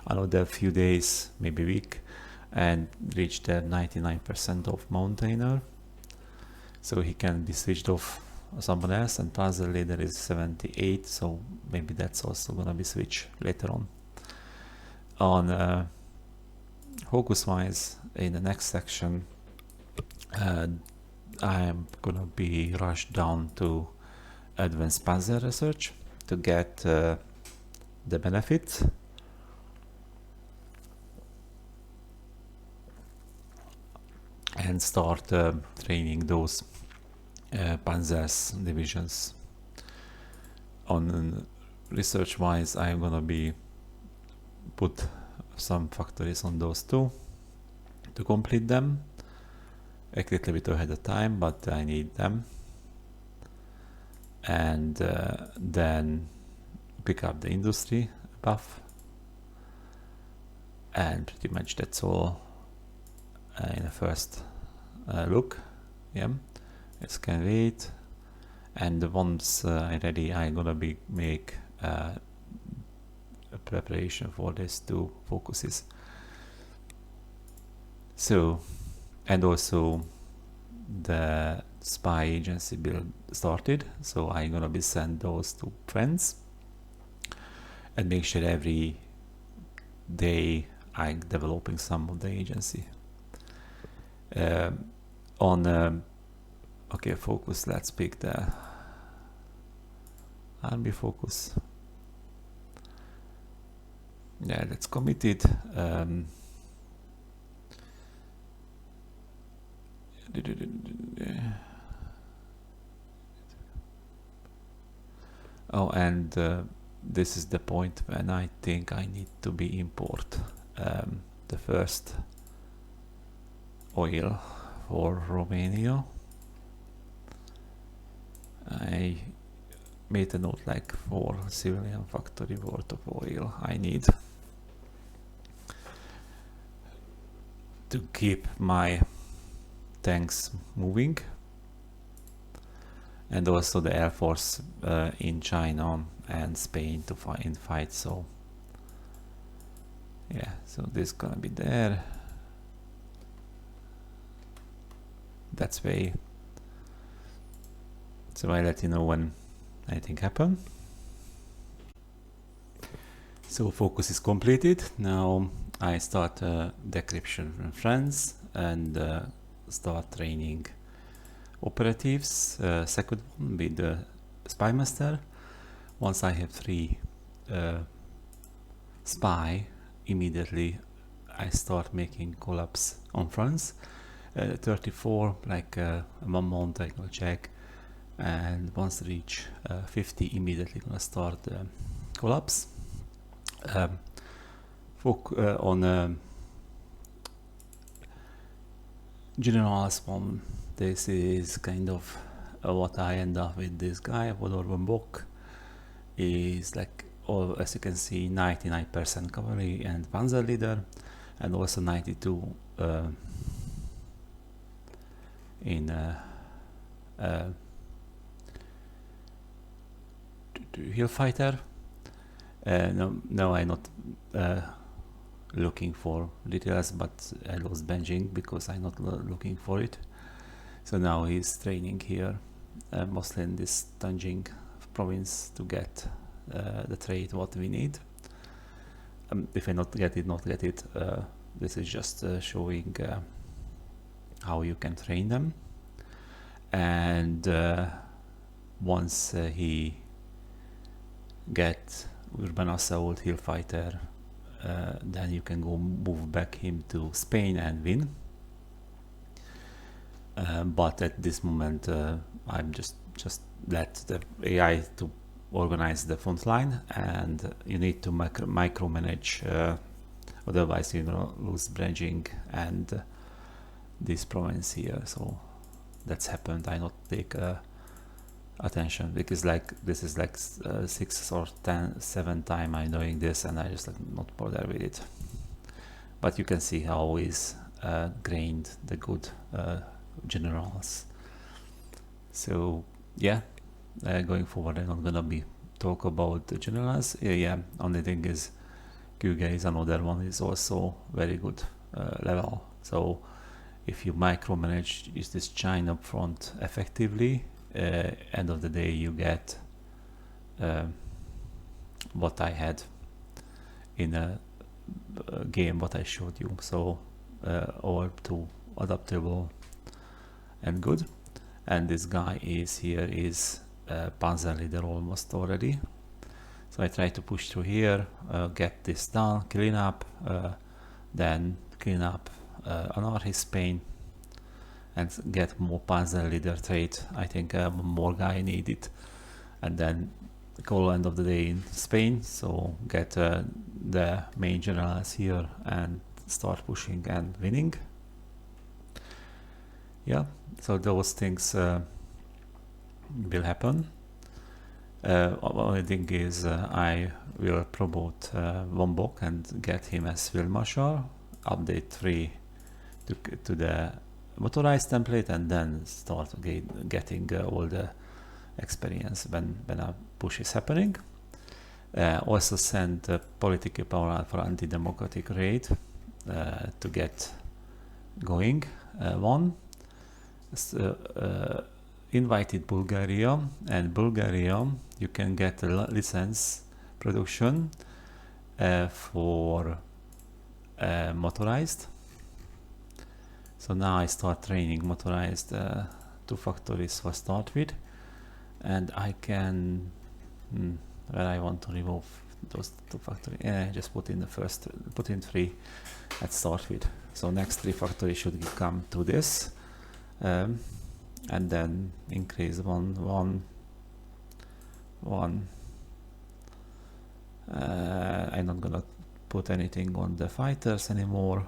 another few days, maybe week, and reach the 99% of Mountainer. So he can be switched off someone else, and Puzzle Leader is 78, so maybe that's also gonna be switched later on. On focus wise, in the next section, I am gonna be rushed down to advanced panzer research to get the benefits. And start training those panzers divisions. On research wise, I'm gonna be put some factories on those 2 to complete them. A little bit ahead of time, but I need them. And then pick up the industry buff. And pretty much that's all in the first look. Yeah, it can wait. And once I'm ready, I'm gonna make a preparation for these 2 focuses. So, and also the spy agency build started, so I'm gonna be send those to friends and make sure every day I'm developing some of the agency. On okay, focus, let's pick the army focus. Yeah, let's commit it. Oh, and this is the point when I think I need to be import the first oil for Romania. I made a note like for civilian factory worth of oil I need to keep my tanks moving, and also the Air Force in China and Spain to fight. So yeah, so this gonna be there. That's way. So I let you know when anything happen. So focus is completed. Now I start decryption in France and start training operatives. Second one with the spy master. Once I have 3 spy, immediately I start making collapse on France. 34, like 1 month I gonna check, and once reach 50, immediately gonna start collapse. On generals one, this is kind of what I end up with. This guy, Vodor Bombok, is like, all, as you can see, 99% cavalry and panzer leader, and also 92 in hill fighter. No, I'm not looking for details, but I lost benching because I'm not looking for it. So now he's training here, mostly in this Tanjing province, to get the trait what we need. If I not get it, this is just showing how you can train them. And once he get urban assault hill fighter, then you can go move back him to Spain and win. But at this moment, I'm just let the AI to organize the front line, and you need to micromanage, otherwise you lose branching and this province here. So that's happened. I not take attention because like this is like 6 or 7 time I'm doing this, and I just like not bother with it. But you can see how is grained the good generals. So yeah, going forward I'm not gonna be talk about the generals. Yeah, only thing is Kuga is another one, is also very good level. So if you micromanage is this chain up front effectively, end of the day you get what I had in a game what I showed you. So over to adaptable and good. And this guy is here is panzer leader almost already. So I try to push through here, get this done, clean up, then clean up anarchist Spain, and get more panzer leader trait. I think more guy needed, and then call end of the day in Spain. So get the main generals here and start pushing and winning. Yeah, so those things will happen. Only thing is I will promote Lombok and get him as field marshal, update 3 to the motorized template, and then start getting all the experience when a push is happening. Also send political power for anti-democratic raid to get going. One invited Bulgaria, and Bulgaria you can get a license production for motorized. So now I start training motorized two factories for start with, and I can where I want to remove those two factories, just put in three at start with. So next three factories should come to this, and then increase one. I'm not gonna put anything on the fighters anymore.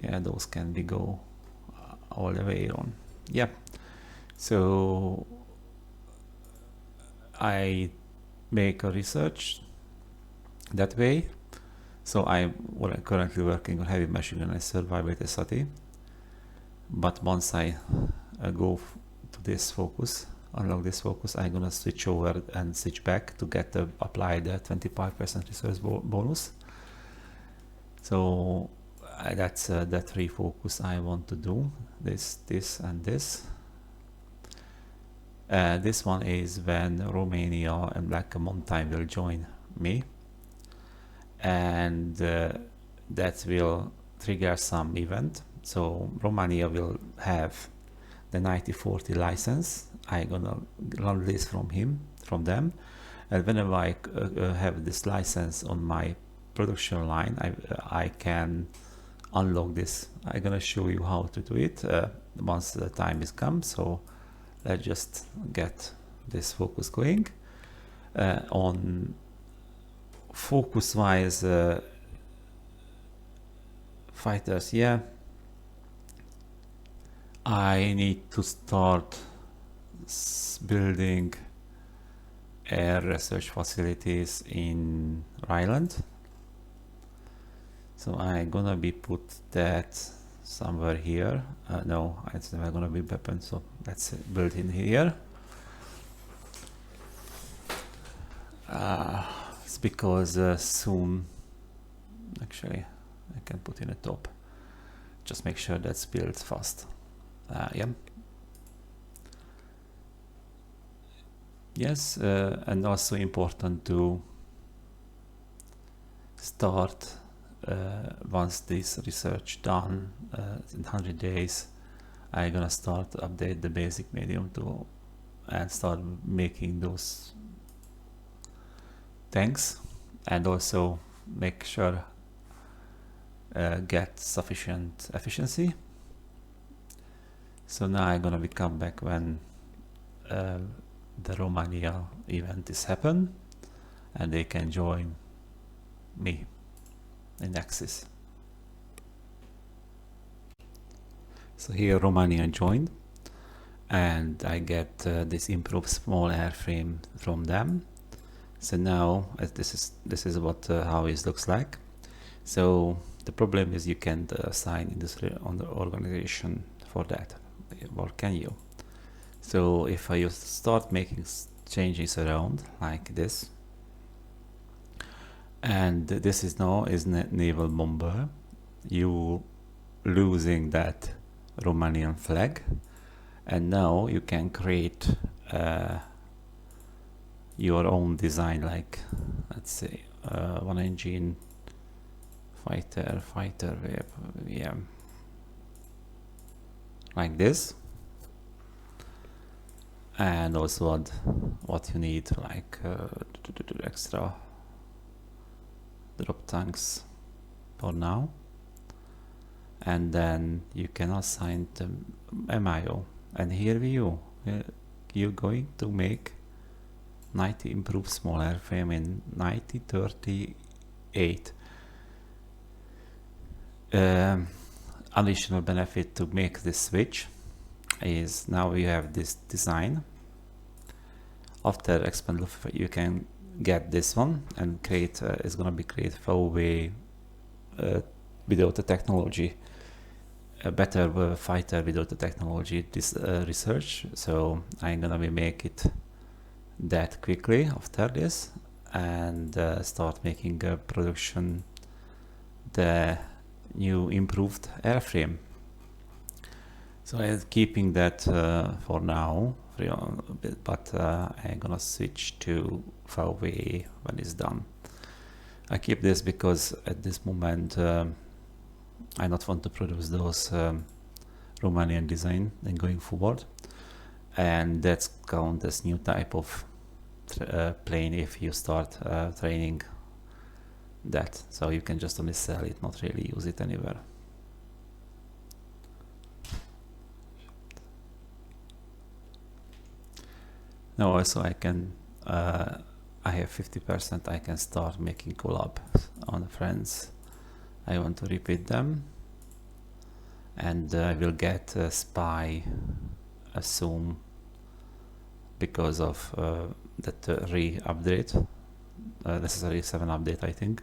Yeah, those can be go all the way on. Yeah, so I make a research that way. So I'm currently working on heavy machine and survivability study. But once I go to this focus, unlock this focus, I'm gonna switch over and switch back to get apply the 25% research bonus. So that's the three focus I want to do. This, and this. This one is when Romania and Black Mountain will join me, and that will trigger some event. So Romania will have the 9040 license. I'm gonna run this from them, and whenever I have this license on my production line, I can unlock this. I'm gonna show you how to do it once the time is come. So let's just get this focus going. On focus wise, fighters, yeah, I need to start building air research facilities in Ireland. So I'm gonna be put that somewhere here. No, it's never gonna be weapon, so let's build in here. It's because soon, actually, I can put in a top. Just make sure that's built fast. Yeah. Yes, and also important to start once this research done in 100 days. I'm gonna start to update the basic medium to and start making those tanks, and also make sure get sufficient efficiency. So now I'm gonna come back when the Romania event is happen, and they can join me in Axis. So here Romania joined, and I get this improved small airframe from them. So now this is what how it looks like. So the problem is you can't assign industry on the organization for that, or can you? So if I start making changes around like this, and this is now is naval bomber, you losing that Romanian flag, and now you can create your own design, like let's say one engine fighter yeah, like this. And also what you need, like extra drop tanks for now, and then you can assign the MIO, and here you're going to make 90 improved small airframe in 9038. Additional benefit to make this switch is now you have this design. After expand, you can get this one and create is gonna be create VW without the technology, a better fighter without the technology. This research, so I'm gonna be make it that quickly after this, and start making production the new improved airframe. So I'm keeping that for now, but I'm gonna switch to VW when it's done. I keep this because at this moment I don't want to produce those Romanian design and going forward, and that's count as new type of plane if you start training that. So you can just only sell it, not really use it anywhere. Now also I can, I have 50%, I can start making collab on friends. I want to repeat them, and I will get a spy assume because of that re-update, necessary 7 update I think.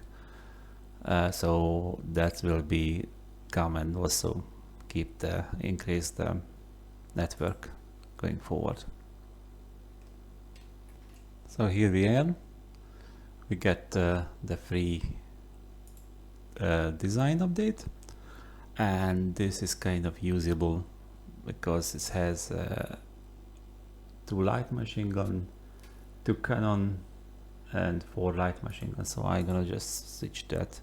So that will be come and also keep the increase the network going forward. So here we are. We get the free design update, and this is kind of usable because it has 2 light machine gun, 2 cannon, and 4 light machine gun. So I'm gonna just switch that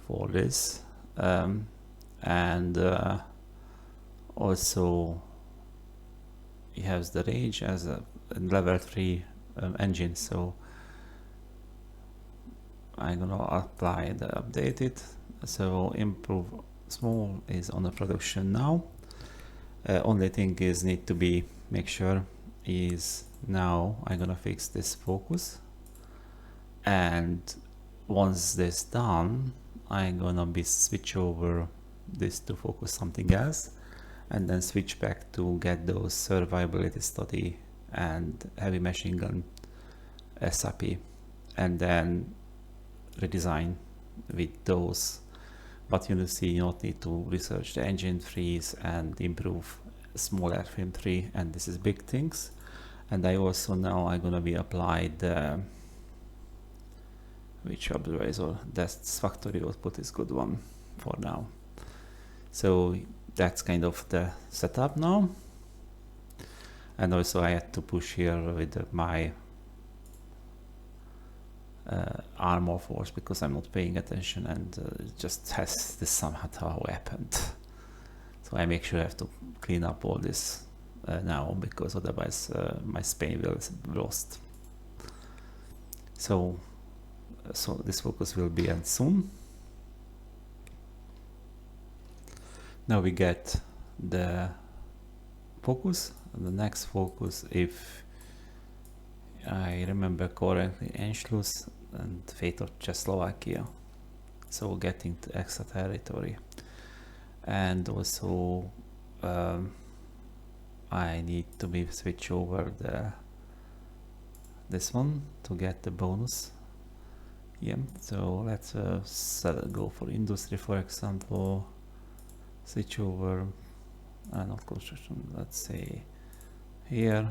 for this, and also it has the range as a level 3 engine. So I'm gonna apply the updated. So improve small is on the production now. Only thing is need to be make sure is now I'm gonna fix this focus, and once this done I'm gonna be switch over this to focus something else, and then switch back to get those survivability study and heavy machine gun SAP, and then redesign with those. But you see, you don't need to research the engine freeze and improve small airframe 3, and this is big things. And I also now I'm gonna be applied which advisor, that's factory output is good one for now. So that's kind of the setup now. And also I had to push here with my armor force because I'm not paying attention, and it just has this somehow happened. So I make sure I have to clean up all this now, because otherwise my Spain will lost. So this focus will be end soon. Now we get the focus. The next focus, if I remember correctly, Anschluss and fate of Czechoslovakia. So getting to extra territory. And also I need to be switch over this one to get the bonus. Yeah, so let's go for industry, for example. Switch over, not construction, let's say here,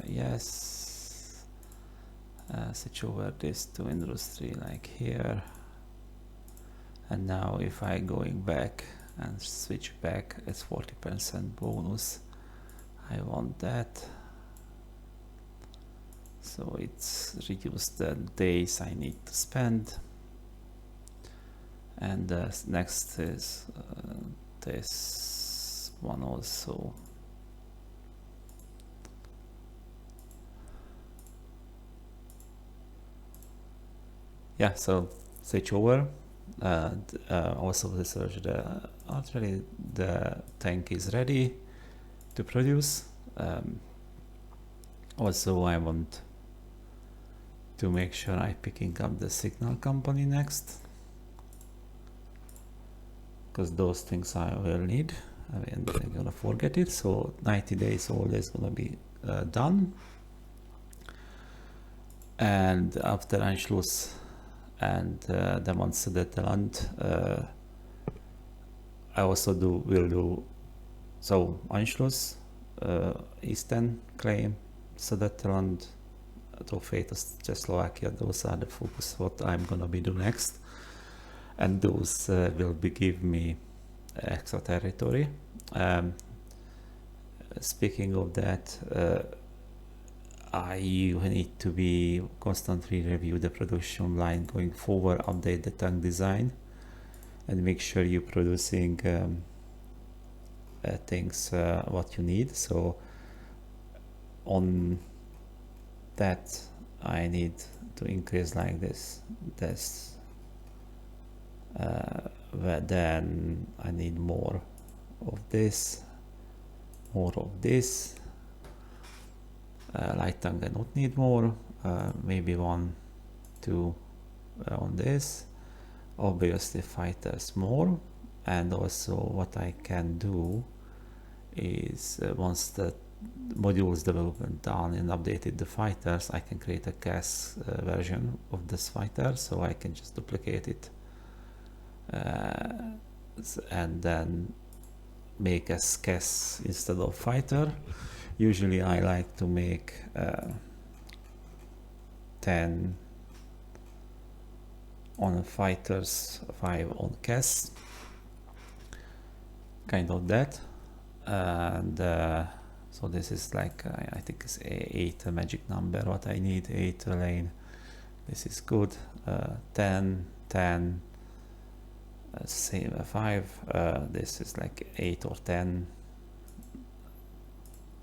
yes, switch over this to industry like here. And now if I going back and switch back, it's 40% bonus. I want that. So it's reduced the days I need to spend. And next is this one also. Yeah, so switch over. Also research the artillery. The tank is ready to produce. Also I want to make sure I'm picking up the signal company next, because those things I will need. I mean, I'm gonna forget it. So 90 days all is gonna be done. And after Anschluss and Demonstration, I also will do so Anschluss, Eastern claim, Sudetenland, to fate of Czechoslovakia. Those are the focus what I'm gonna be do next, and those will be give me extra territory. Speaking of that, you need to be constantly review the production line going forward, update the tank design, and make sure you're producing things what you need. So on that I need to increase like this, then I need more of this, more of this. Light tank I don't need more, maybe 1, 2 on this. Obviously fighters more, and also what I can do is once the modules development done and updated the fighters, I can create a CAS version of this fighter, so I can just duplicate it and then make a CAS instead of fighter. Usually I like to make 10 on fighters, 5 on CAS, kind of that. And so this is like I think it's 8 magic number what I need, 8 lane. This is good. 10, 10, same 5. This is like 8 or 10.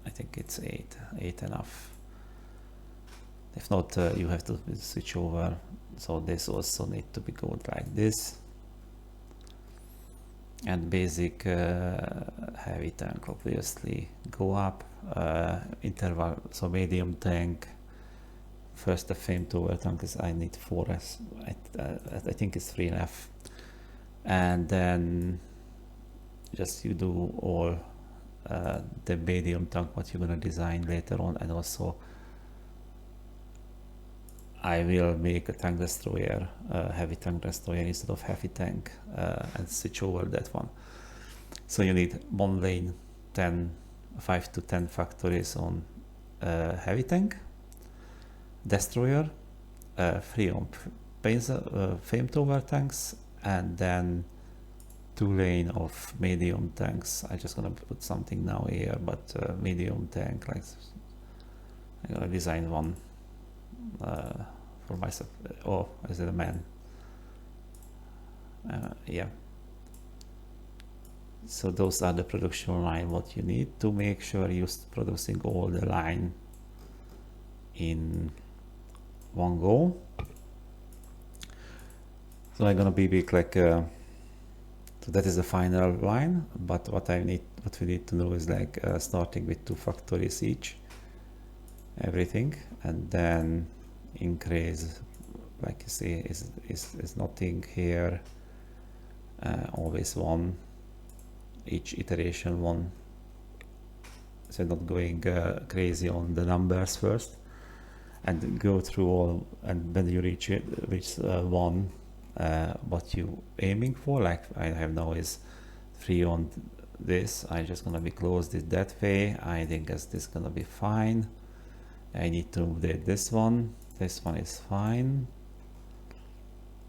I think it's 8 enough. If not, you have to switch over. So this also need to be good like this. And basic heavy tank obviously go up. Interval, so medium tank. First the flamethrower tank is I need 4S. I think it's 3F. And then just you do all the medium tank what you're gonna design later on, and also I will make a tank destroyer, heavy tank destroyer instead of heavy tank, and switch over that one. So you need 1 lane, 5 to 10 factories on heavy tank, destroyer, 3 on flamethrower tanks, and then 2 lane of medium tanks. I'm just gonna put something now here, but medium tank, like I'm gonna design one for myself. Oh, is it a man? Yeah. So those are the production line what you need to make sure you're producing all the line in one go. So I'm gonna be big like so that is the final line, but what we need to know is like starting with 2 factories each, everything, and then increase, like you see, is nothing here, always 1, each iteration 1, so not going crazy on the numbers first, and go through all, and when you reach 1, what you aiming for, like I have now is 3 on this, I just gonna be closed it that way. I think this gonna be fine. I need to update this one is fine.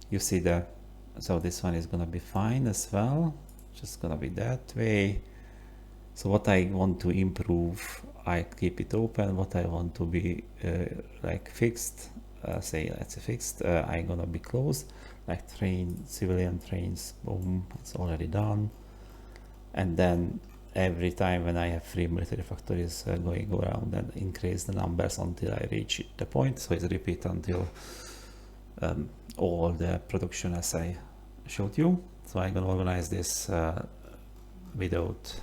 You see that, so this one is gonna be fine as well, just gonna be that way. So what I want to improve, I keep it open. What I want to be like fixed, say let's say fixed, I'm gonna be closed, like civilian trains, boom, it's already done. And then every time when I have 3 military factories going around, and increase the numbers until I reach the point. So it's repeat until all the production as I showed you. So I'm gonna organize this without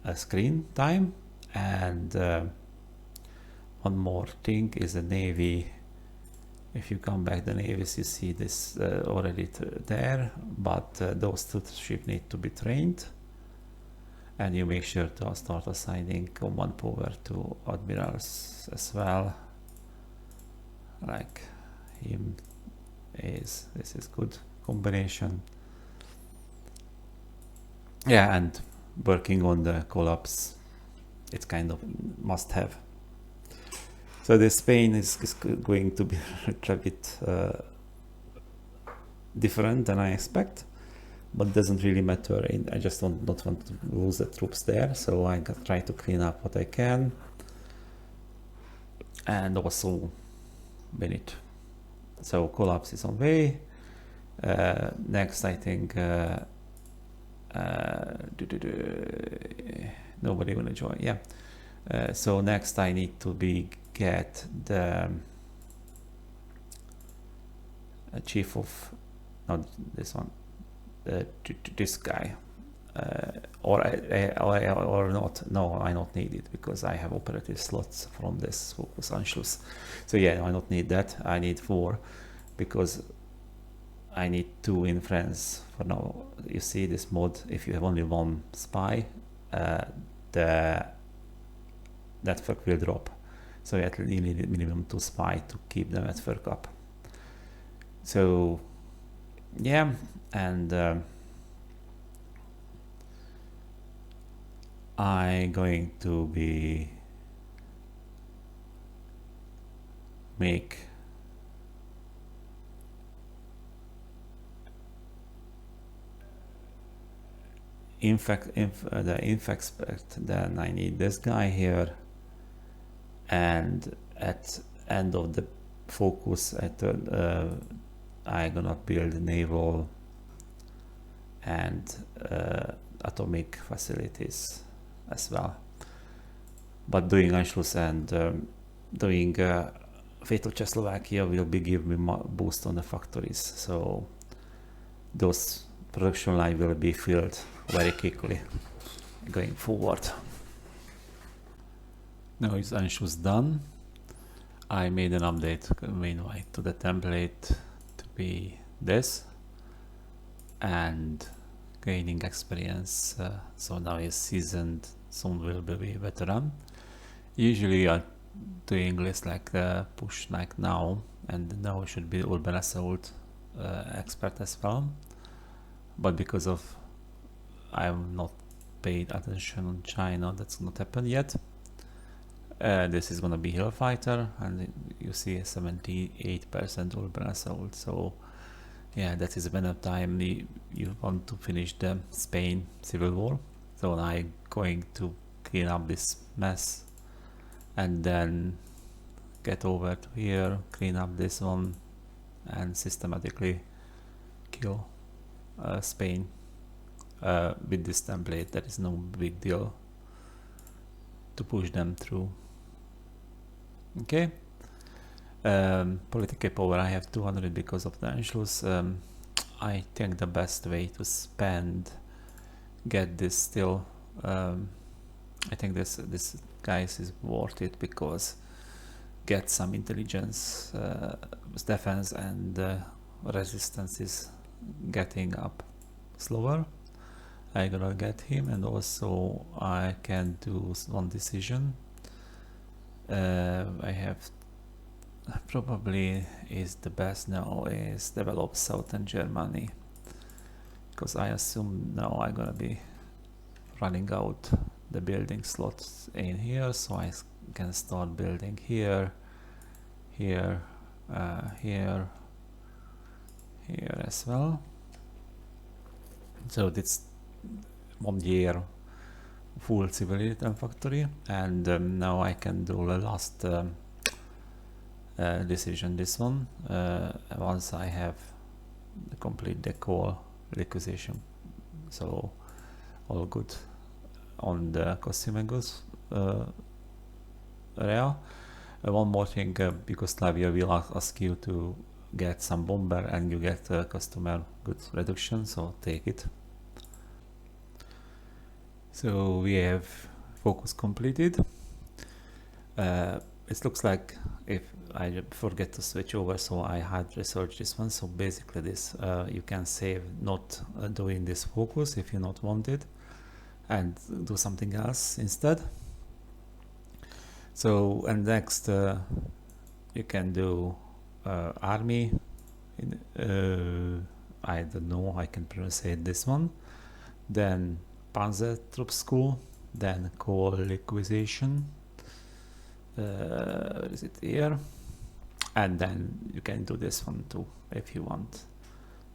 a screen time. And one more thing is the navy. If you come back the navies, you see this already there, but those 2 ships need to be trained, and you make sure to start assigning command power to admirals as well, like him. This is good combination. Yeah, and working on the collapse, it's kind of must have. So the Spain is going to be a bit different than I expect, but it doesn't really matter. I just don't not want to lose the troops there, so I try to clean up what I can, and also win it. So collapse is on way. Next, I think nobody gonna join. Yeah. So next, I need to get the chief of, not this one, this guy, or not. No, I don't need it because I have operative slots from this focus Anschluss. So yeah, I don't need that. I need 4 because I need 2 in France for now. You see this mod, if you have only 1 spy, the network will drop. So you actually need minimum 2 spy to keep the network up. So yeah, and I'm going to be make the infexpert, then I need this guy here, and at end of the focus I'm gonna build naval and atomic facilities as well, but doing Anschluss and doing Fatal Czechoslovakia will give me boost on the factories, so those production line will be filled very quickly going forward. Now is Anschluss done. I made an update meanwhile to the template to be this, and gaining experience, so now is seasoned, soon will be veteran. Usually I'm doing this like push like now, and now should be urban assault expert as well, but because of I'm not paid attention on China, that's not happened yet. This is gonna be Hero Fighter, and you see 78% urban assault. So yeah, that is when of time you want to finish the Spain civil war. So I'm going to clean up this mess and then get over to here, clean up this one, and systematically kill Spain with this template. That is no big deal to push them through. Okay. Political power, I have 200 because of the Anschluss. I think the best way to get this still, I think this guys is worth it, because get some intelligence, defense and resistance is getting up slower. I gotta get him, and also I can do one decision. I have probably is the best now is develop Southern Germany, because I assume now I'm gonna be running out the building slots in here, so I can start building here, here, here as well. So this 1 year full civilian factory, and now I can do the last decision, this one, once I have complete the core requisition. So all good on the costume and goods area. One more thing, Yugoslavia will ask you to get some bomber, and you get customer goods reduction, so take it. So we have focus completed. It looks like if I forget to switch over, so I had researched this one. So basically this, you can save not doing this focus if you not want it, and do something else instead. So, and next you can do army, I don't know, I can pronounce this one, then Panzer Troop School, then core requisition, is it here, and then you can do this one too if you want.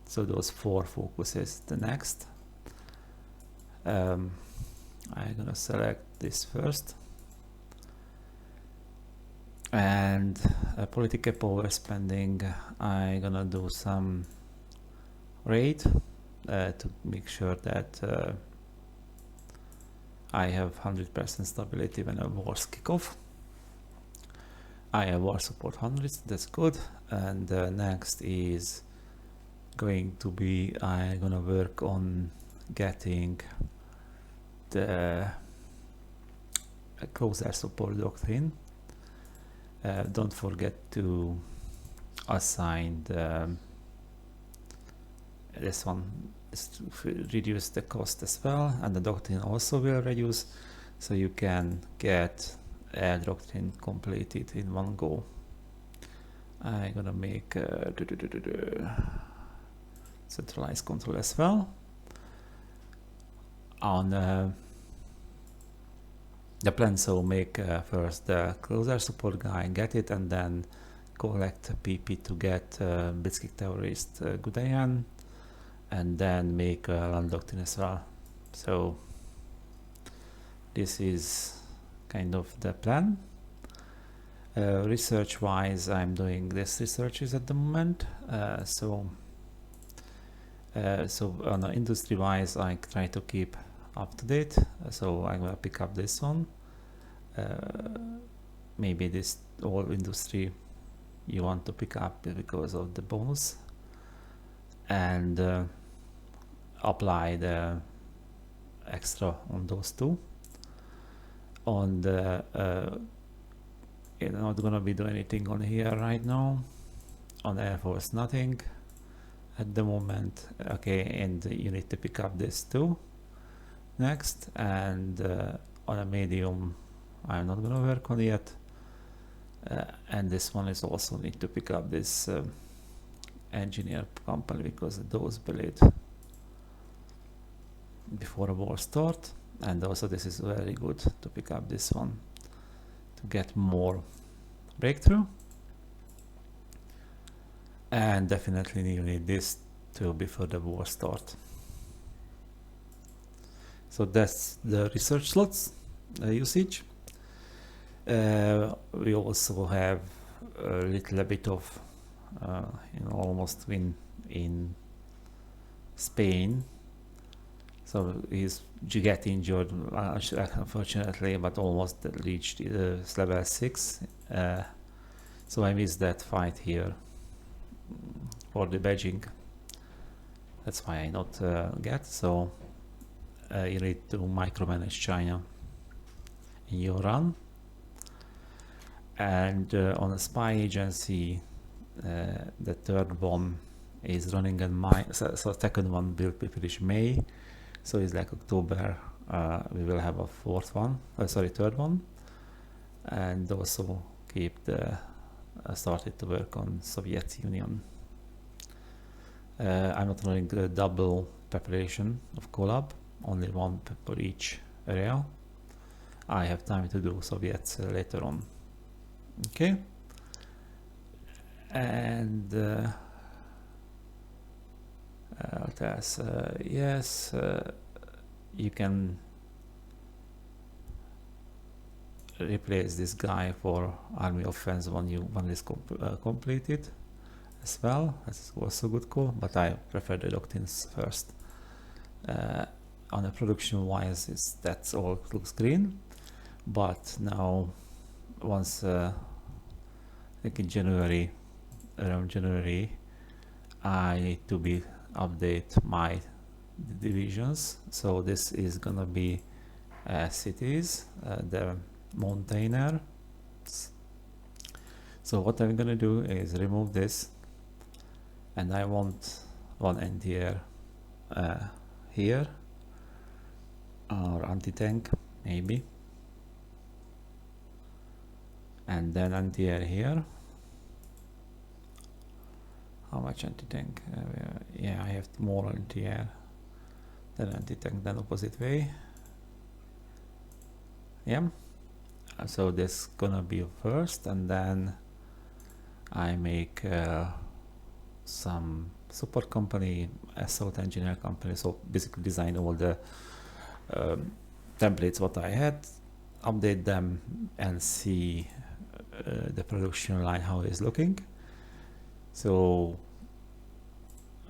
So those 4 focuses. The next, I'm gonna select this first, and political power spending, I'm gonna do some rate to make sure that I have 100% stability when a wars kick off. I have war support 100, that's good. And next is going to be, I'm gonna work on getting the closer support doctrine. Don't forget to assign this one is to reduce the cost as well, and the doctrine also will reduce, so you can get a doctrine completed in one go. I'm gonna make centralized control as well on the plan. So make first the closer support guy, get it, and then collect PP to get Blitzkrieg terrorist Gudayan, and then make a land doctrine as well. So this is kind of the plan. Research wise, I'm doing this researches at the moment. So on the industry wise, I try to keep up to date. So I'm gonna pick up this one. Maybe this all industry you want to pick up because of the bonus, and apply the extra on those two. On the you're not gonna be doing anything on here right now. On Air Force, nothing at the moment. Okay, and you need to pick up this too next. And on a medium, I'm not gonna work on yet. And this one is also need to pick up this engineer company, because those bleed before a war start. And also this is very good to pick up this one to get more breakthrough. And definitely you need this too before the war start. So that's the research slots usage. We also have a little bit of almost win in Spain. So he's get injured unfortunately, but almost reached level 6. So I missed that fight here for the badging. That's why I not get. So you need to micromanage China in your run. And on a spy agency, the third one is running in May. So second one will be finished May. So it's like October. We will have a third one, and also keep the started to work on Soviet Union. I'm not running the double preparation of collab, only one for each area. I have time to do Soviets later on. Okay, and yes, you can replace this guy for army offense when one is completed as well. That's also good call, but I prefer the doctrines first. On a production wise, that's all looks green, but now once like in around January, I need to update my divisions. So this is gonna be cities, the mountainer. So what I'm gonna do is remove this, and I want one NTR here, or anti-tank maybe, and then anti-air here. How much anti-tank? Yeah, I have more anti-air than anti-tank, than opposite way. Yeah, so this gonna be first, and then I make some support company, a software engineer company. So basically design all the templates what I had, update them and see the production line how it's looking. So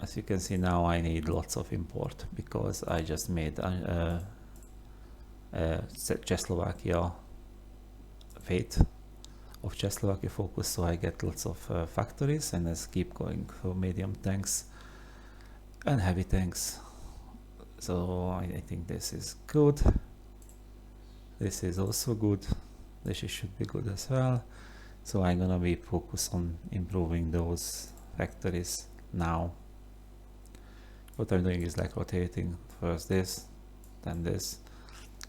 as you can see now, I need lots of import because I just made Czechoslovakia fate of Czechoslovakia focus, so I get lots of factories, and let's keep going for medium tanks and heavy tanks. So I think this is good. This is also good. This should be good as well. So I'm gonna be focused on improving those factories now. What I'm doing is like rotating first this, then this.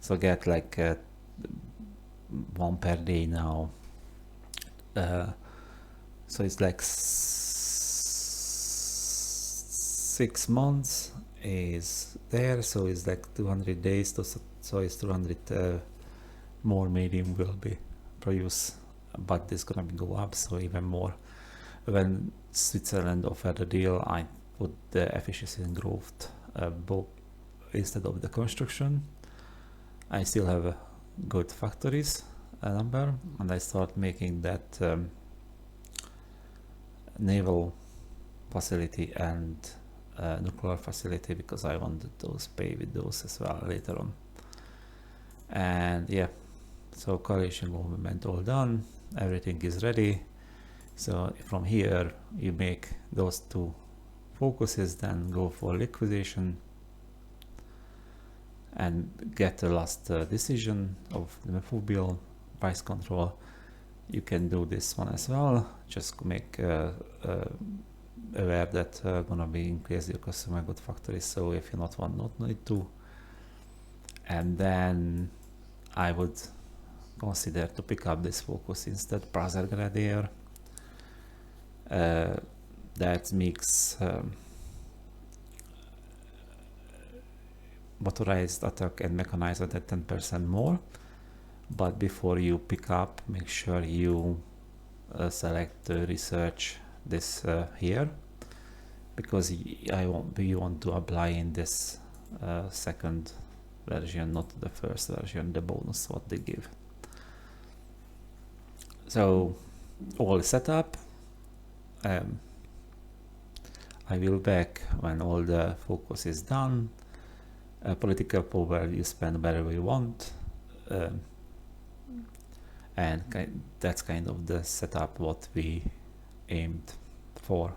So get like one per day now. So it's like 6 months is there, so it's like 200 days, so it's 200 more medium will be produced, but this gonna go up, so even more. When Switzerland offered a deal, I put the efficiency and growth both instead of the construction. I still have good factories number, and I start making that naval facility and nuclear facility because I wanted those pay with those as well later on. And yeah, so coalition movement all done, everything is ready. So from here you make those two focuses, then go for liquidation and get the last decision of the full bill price control. You can do this one as well, just make aware that gonna be increase your customer good factories, so if you not need to. And then I would consider to pick up this focus instead, Prasergradier. That makes motorized attack and mechanized at 10% more. But before you pick up, make sure you select research this here, because we want to apply in this second version, not the first version, the bonus what they give. So all set up. I will back when all the focus is done. Political power you spend wherever you want. And that's kind of the setup what we aimed for.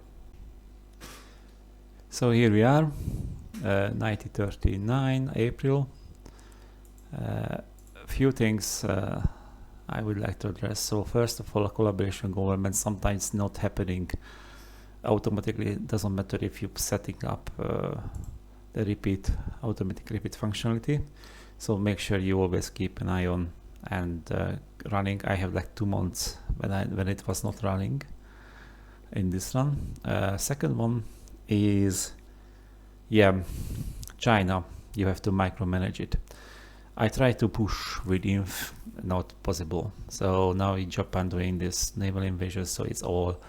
So here we are, 1939 April. Few things I would like to address. So first of all, a collaboration government sometimes not happening automatically. It doesn't matter if you're setting up the automatic repeat functionality. So make sure you always keep an eye on and running. I have like 2 months when it was not running in this run. Second one is China. You have to micromanage it. I try to push with inf, not possible. So now in Japan doing this naval invasion, so it's all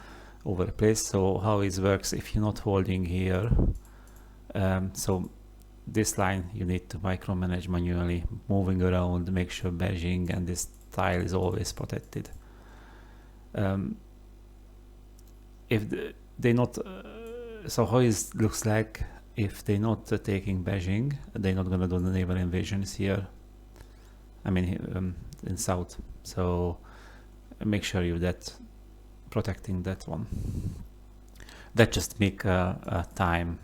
over the place. So how it works if you're not holding here, so this line you need to micromanage manually, moving around, make sure badging and this tile is always protected. If they not, so how it looks like if they're not taking badging, they're not gonna do the naval invasions here. I mean in south. So make sure you that protecting that one. That just make time.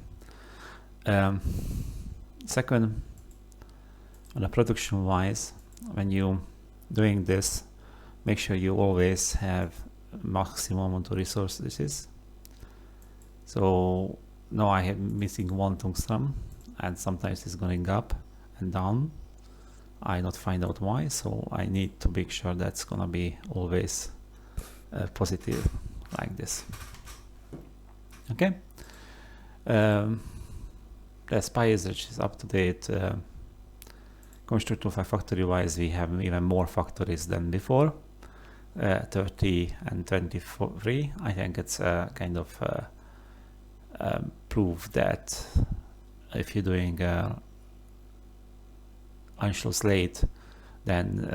Second, on a production wise, when you doing this, make sure you always have maximum amount of resources. So now I have missing 1 tungsten, and sometimes it's going up and down. I not find out why, so I need to make sure that's gonna be always positive like this. Okay. The SPY research is up to date. Constructor factory wise, we have even more factories than before. 30 and 23. I think it's kind of prove that if you're doing Anschluss late, then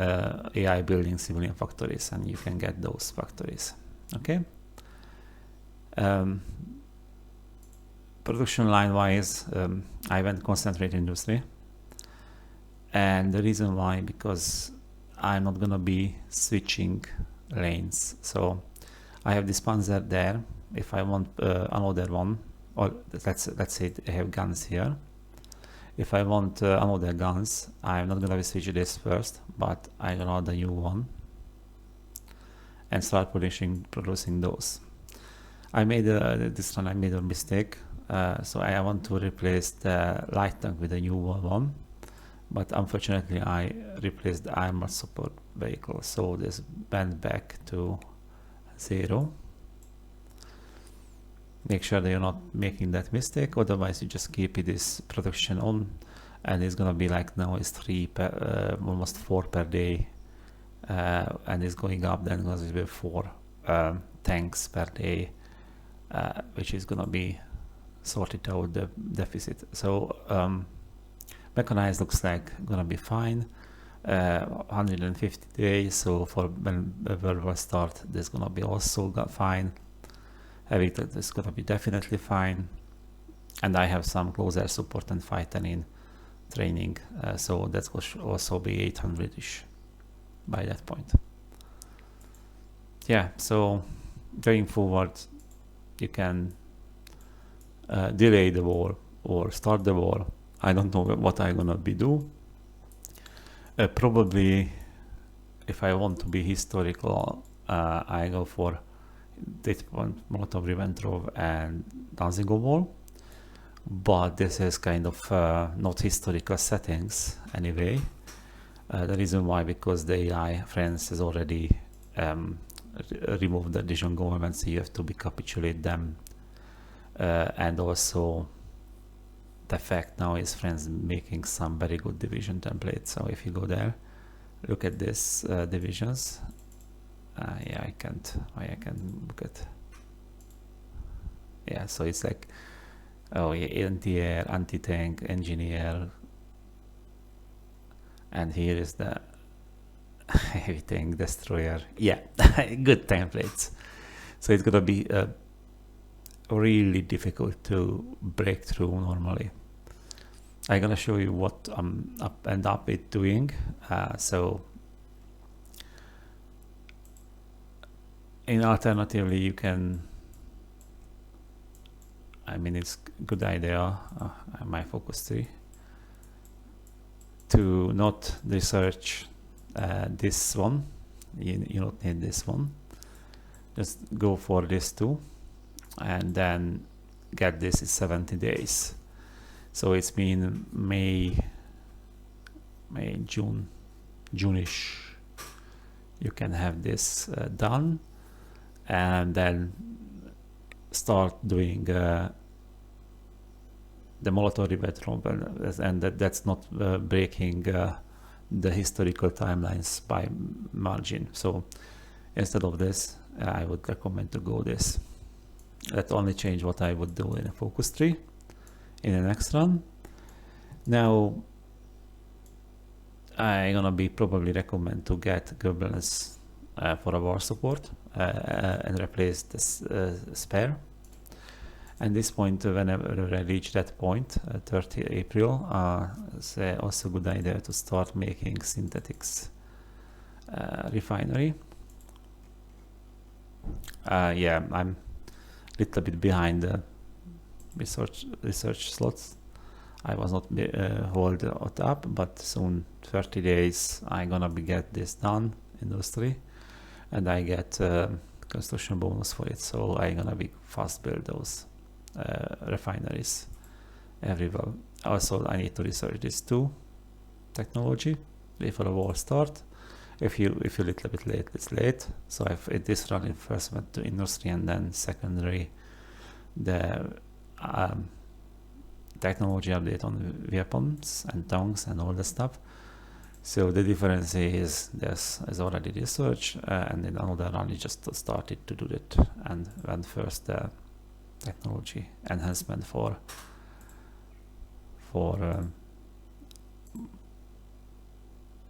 AI building civilian factories, and you can get those factories. Okay. Production line wise, I went concentrate industry, and the reason why, because I'm not gonna be switching lanes. So I have dispenser there. If I want another one, or let's say I have guns here. If I want another guns, I'm not gonna switch this first, but I'm gonna add a new one and start producing those. I made this one. I made a mistake. So I want to replace the light tank with a new one, but unfortunately I replaced the armor support vehicle, so this went back to 0. Make sure that you're not making that mistake, otherwise you just keep this production on, and it's gonna be like now it's 3 per, almost 4 per day, and it's going up. Then it's gonna be 4 tanks per day, which is gonna be sorted out the deficit. So mechanized looks like gonna be fine. 150 days, so for when the world will start, this gonna be also fine. Heavy tank is gonna be definitely fine, and I have some close air support and fighting in training, so that's will also be 800-ish by that point. Yeah, so going forward, you can delay the war or start the war. I don't know what I'm gonna be do. Probably, if I want to be historical, I go for this one, Molotov-Ribbentrop and Danziger Wall. But this is kind of not historical settings anyway. The reason why, because the AI France has already removed the division governments, so you have to capitulate them. And also the fact now is France making some very good division templates. So if you go there, look at this divisions. Yeah, I can't look at. Yeah, so it's like, oh yeah, anti-air, anti-tank, engineer, and here is the heavy tank destroyer. Yeah, good templates. So it's gonna be really difficult to break through normally. I'm gonna show you what I'm up with doing. So in alternatively, you can, I mean, it's a good idea, my focus 3, to not research this one. You don't need this one. Just go for this too, and then get this in 70 days. So it's been May, June-ish. You can have this done, and then start doing the Molotov-Ribbentrop, and that's not breaking the historical timelines by margin. So instead of this, I would recommend to go this. That only change what I would do in a focus 3 in the next run. Now I'm gonna be probably recommend to get Goebbels for a war support and replace this spare. And this point, whenever I reach that point, 30 April, it's also a good idea to start making synthetics refinery. Yeah, I'm a little bit behind the research slots. I was not hold it up, but soon 30 days I'm gonna get this done, industry, and I get construction bonus for it. So I'm gonna be fast build those refineries everywhere. Also, I need to research this too, technology before the war start. If you're a little bit late, it's late. So if this running first went to industry, and then secondary the technology update on weapons and tanks and all the stuff. So the difference is this is already research, and in another run you just started to do it, and when first technology enhancement for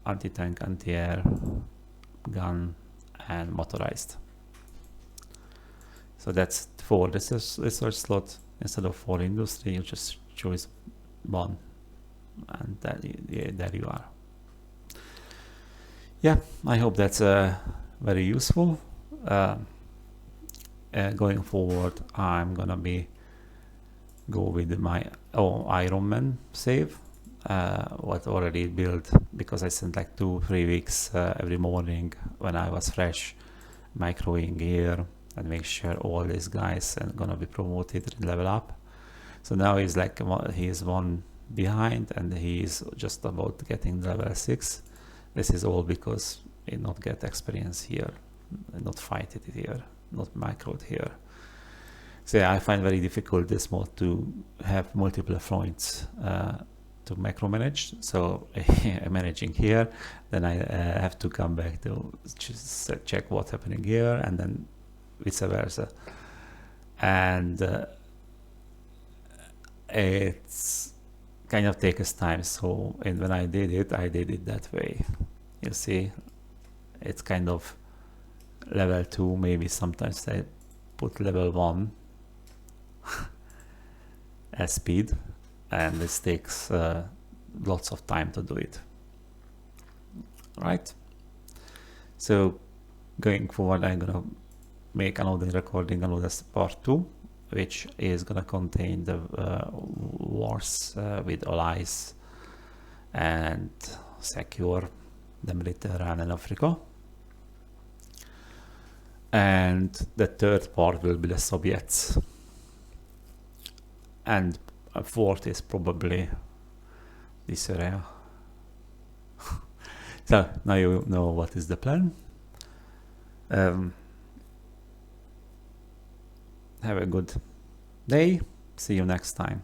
anti-tank, anti-air, gun, and motorized. So that's 4 research slot. Instead of 4 industry, you just choose 1, and there you are. Yeah, I hope that's very useful. Going forward, I'm gonna go with my Ironman save, what already built, because I spent like 2-3 weeks every morning when I was fresh microing gear and make sure all these guys are gonna be promoted and level up. So now he's like, he's 1 behind and he's just about getting level 6. This is all because he not get experience here, not fight it here, not microed here. So yeah, I find very difficult this mode to have multiple fronts to micromanage. So I'm managing here, then I have to come back to just check what's happening here, and then vice versa. And it's kind of takes time. So when I did it that way. You see, it's kind of level 2, maybe sometimes I put level 1 as speed, and this takes lots of time to do it. Right? So going forward, I'm gonna make another recording, another part 2, which is gonna contain the wars with allies and secure the Mediterranean and Africa. And the 3rd part will be the Soviets. And a 4th is probably this area. So now you know what is the plan. Have a good day. See you next time.